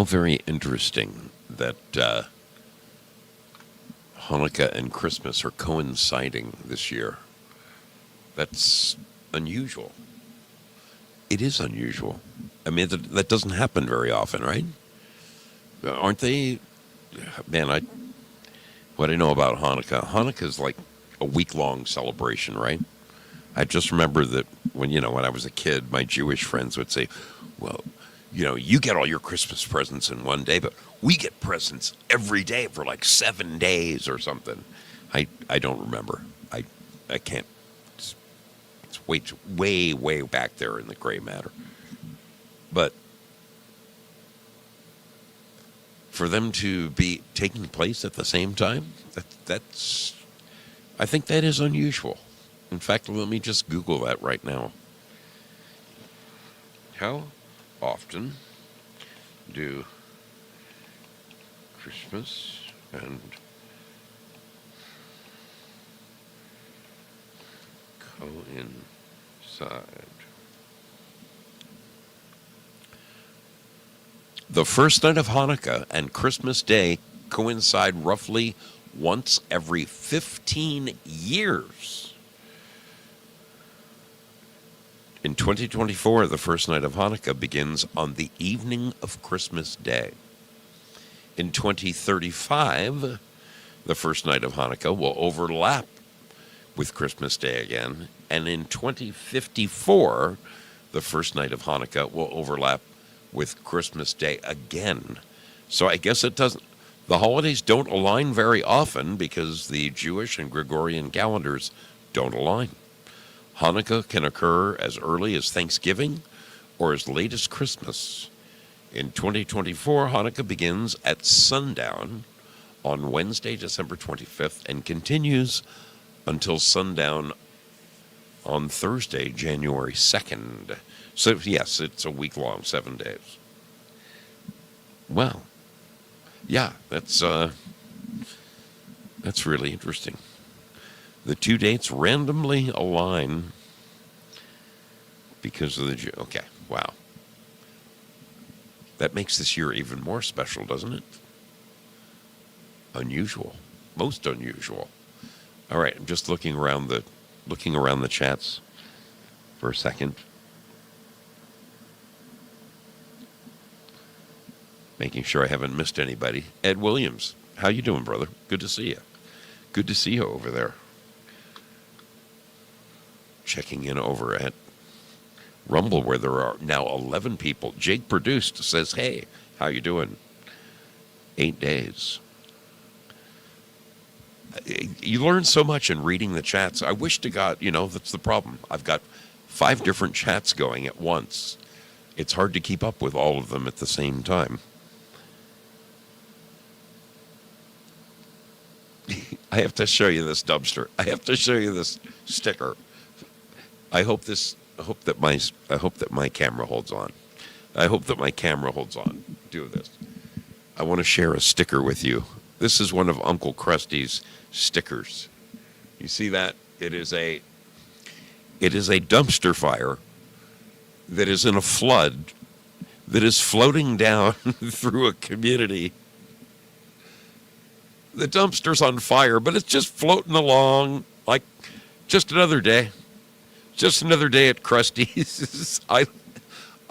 How very interesting that Hanukkah and Christmas are coinciding this year. That's unusual. It is unusual. I mean, that doesn't happen very often, right? Aren't they? Man, what I know about Hanukkah is like a week-long celebration, right? I just remember that when I was a kid, my Jewish friends would say, well, you get all your Christmas presents in one day, but we get presents every day for like 7 days or something. I don't remember. I can't. It's way back there in the gray matter. But for them to be taking place at the same time, I think that is unusual. In fact, let me just Google that right now. How often do Christmas and coincide? The first night of Hanukkah and Christmas Day coincide roughly once every 15 years. In 2024, the first night of Hanukkah begins on the evening of Christmas Day. In 2035, the first night of Hanukkah will overlap with Christmas Day again. And in 2054, the first night of Hanukkah will overlap with Christmas Day again. So I guess the holidays don't align very often because the Jewish and Gregorian calendars don't align. Hanukkah can occur as early as Thanksgiving or as late as Christmas. In 2024, Hanukkah begins at sundown on Wednesday, December 25th, and continues until sundown on Thursday, January 2nd. So, yes, it's a week long, 7 days. Wow. Yeah, that's really interesting. The two dates randomly align because of the... Okay, wow. That makes this year even more special, doesn't it? Unusual. Most unusual. All right, I'm just looking around the chats for a second. Making sure I haven't missed anybody. Ed Williams, how you doing, brother? Good to see you. Good to see you over there. Checking in over at Rumble, where there are now 11 people. Jake Produced says, hey, how you doing? 8 days. You learn so much in reading the chats. I wish to God, that's the problem. I've got 5 different chats going at once. It's hard to keep up with all of them at the same time. I have to show you this dumpster. I have to show you this sticker. I hope that my camera holds on. I hope that my camera holds on. Do this. I want to share a sticker with you. This is one of Uncle Krusty's stickers. You see that? It is a dumpster fire that is in a flood that is floating down through a community. The dumpster's on fire, but it's just floating along like just another day. Just another day at Krusty's. I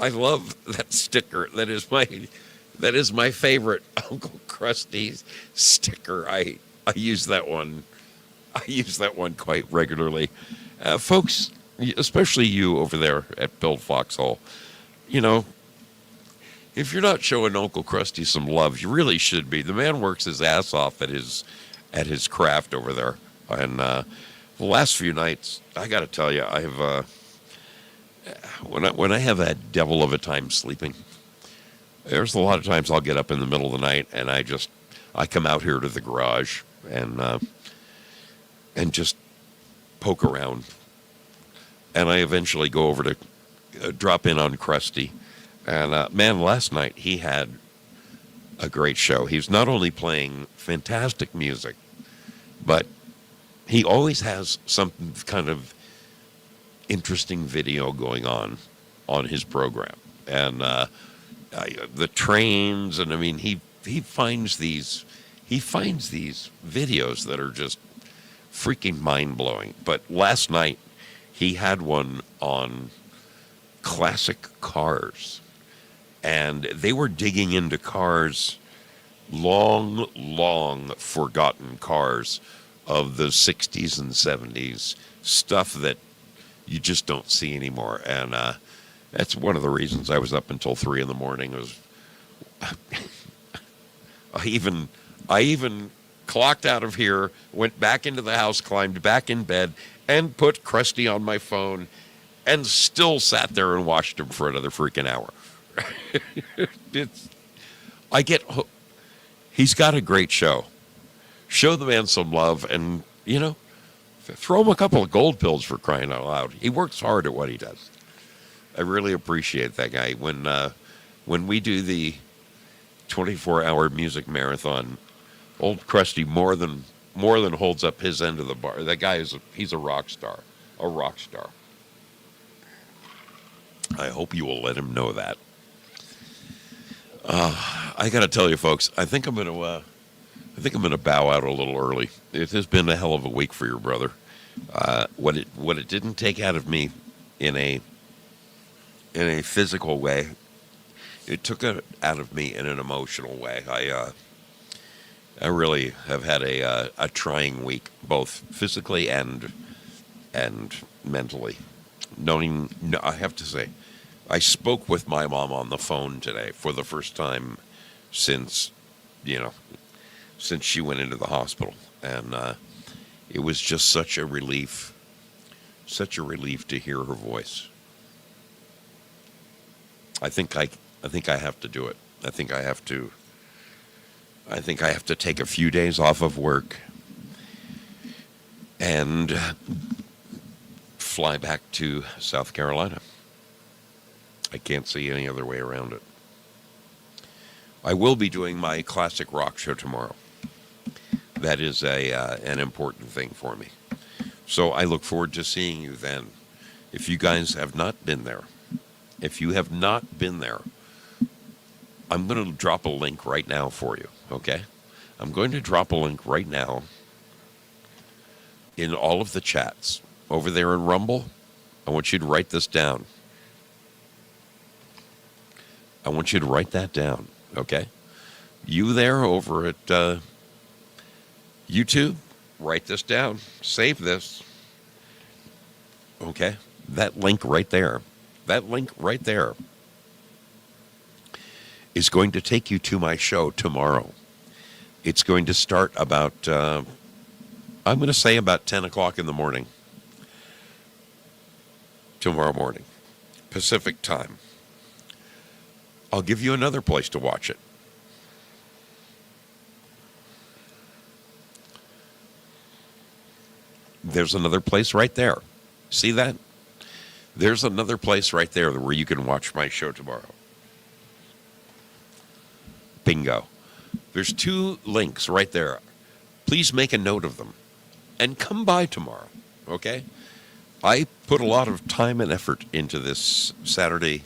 love that sticker. That is my favorite Uncle Krusty's sticker. I use that one. I use that one quite regularly. Folks, especially you over there at Build Foxhole, if you're not showing Uncle Krusty some love, you really should be. The man works his ass off at his craft over there. And the last few nights, I got to tell you, I've when I have a devil of a time sleeping, there's a lot of times I'll get up in the middle of the night and I come out here to the garage and just poke around. And I eventually go over to drop in on Krusty. And man, last night he had a great show. He was not only playing fantastic music, but he always has some kind of interesting video going on his program. And the trains, and I mean he finds these videos that are just freaking mind blowing. But last night he had one on classic cars, and they were digging into cars, long forgotten cars of the 60s and 70s, stuff that you just don't see anymore. And that's one of the reasons I was up until 3 in the morning. Was I even clocked out of here, went back into the house, climbed back in bed, and put Krusty on my phone, and still sat there and watched him for another freaking hour. He's got a great show. Show the man some love, and, throw him a couple of gold pills, for crying out loud. He works hard at what he does. I really appreciate that guy. When we do the 24-hour music marathon, old Krusty more than holds up his end of the bar. That guy he's a rock star. A rock star. I hope you will let him know that. I got to tell you, folks, I think I'm going to bow out a little early. It has been a hell of a week for your brother. What it didn't take out of me in a physical way, it took it out of me in an emotional way. I really have had a trying week, both physically and mentally. I have to say, I spoke with my mom on the phone today for the first time since she went into the hospital, and it was just such a relief to hear her voice. I think I have to do it. I think I have to take a few days off of work and fly back to South Carolina. I can't see any other way around it. I will be doing my classic rock show tomorrow. That is an important thing for me. So I look forward to seeing you then. If you guys have not been there, I'm going to drop a link right now for you, okay? I'm going to drop a link right now in all of the chats. Over there in Rumble, I want you to write this down. I want you to write that down, okay? You there over at YouTube, write this down. Save this. Okay? That link right there is going to take you to my show tomorrow. It's going to start about, I'm going to say about 10 o'clock in the morning. Tomorrow morning, Pacific time. I'll give you another place to watch it. There's another place right there. See that? There's another place right there where you can watch my show tomorrow. Bingo. There's 2 links right there. Please make a note of them and come by tomorrow, okay? I put a lot of time and effort into this Saturday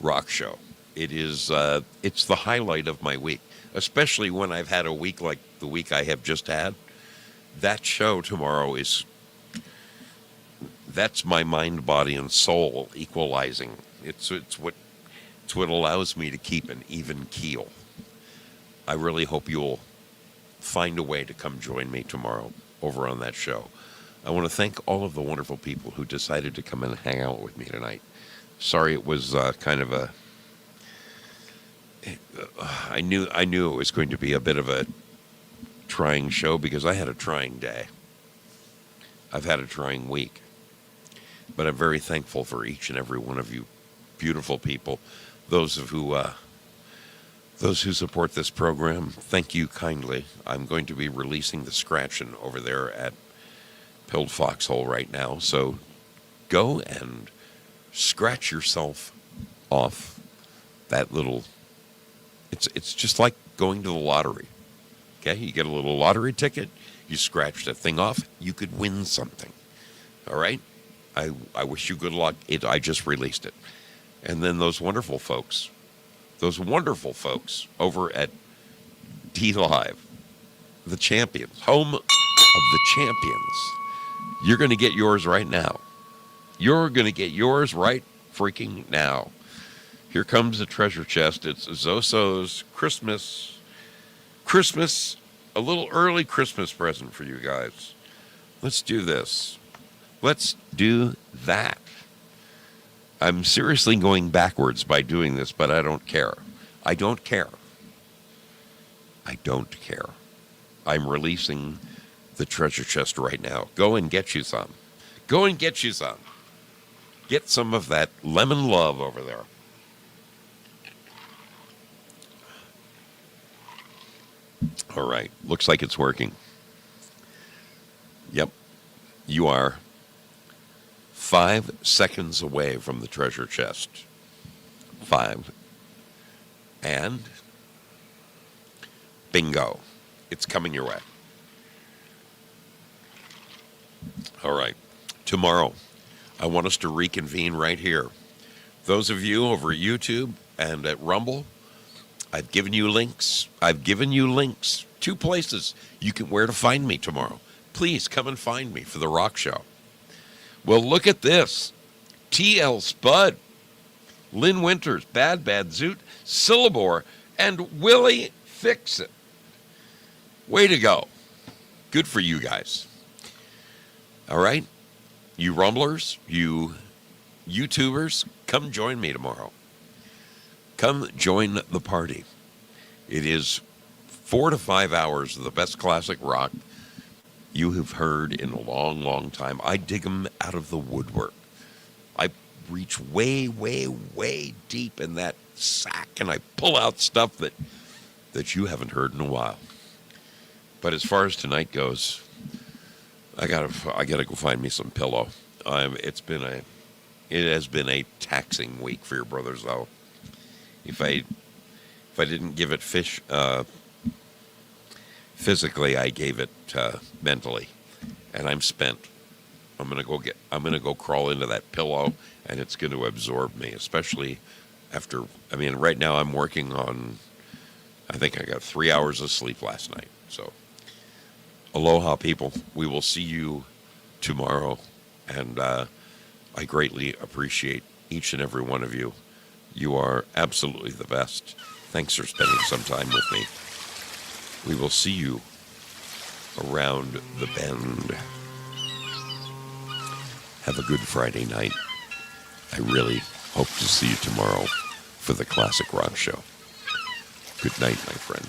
rock show. It's the highlight of my week, especially when I've had a week like the week I have just had. That show tomorrow that's my mind, body, and soul equalizing. It's what allows me to keep an even keel. I really hope you'll find a way to come join me tomorrow over on that show. I want to thank all of the wonderful people who decided to come and hang out with me tonight. Sorry it was kind of a... I knew it was going to be a bit of a trying show because I had a trying day. I've had a trying week. But I'm very thankful for each and every one of you beautiful people. Those who support this program, thank you kindly. I'm going to be releasing the scratching over there at Pilled Foxhole right now. So go and scratch yourself off that little... It's just like going to the lottery. Okay, you get a little lottery ticket, you scratch that thing off, you could win something. All right? I wish you good luck. I just released it. And then those wonderful folks those wonderful folks over at D Live, the champions, home of the champions. You're going to get yours right now. You're going to get yours right freaking now. Here comes the treasure chest. It's Zoso's Christmas, a little early Christmas present for you guys. Let's do this. Let's do that. I'm seriously going backwards by doing this, but I don't care. I don't care. I don't care. I'm releasing the treasure chest right now. Go and get you some. Go and get you some. Get some of that lemon love over there. All right. Looks like it's working. Yep. You are 5 seconds away from the treasure chest. 5. And bingo. It's coming your way. All right. Tomorrow, I want us to reconvene right here. Those of you over at YouTube and at Rumble, I've given you links. 2 places where to find me tomorrow. Please come and find me for the rock show. Well, look at this. T.L. Spud, Lynn Winters, Bad Zoot, Syllabore, and Willie Fix-It. Way to go. Good for you guys. All right? You Rumblers, you YouTubers, come join me tomorrow. Come join the party. It is 4 to 5 hours of the best classic rock you have heard in a long, long time. I dig them out of the woodwork. I reach way, way, way deep in that sack, and I pull out stuff that you haven't heard in a while. But as far as tonight goes, I gotta go find me some pillow. It has been a taxing week for your brothers, though. If I didn't give it physically, I gave it mentally, and I'm spent. I'm gonna go crawl into that pillow, and it's going to absorb me, especially after. I mean, right now I'm working on. I think I got 3 hours of sleep last night. So, aloha, people. We will see you tomorrow, and I greatly appreciate each and every one of you. You are absolutely the best. Thanks for spending some time with me. We will see you around the bend. Have a good Friday night. I really hope to see you tomorrow for the Classic Rock Show. Good night, my friend.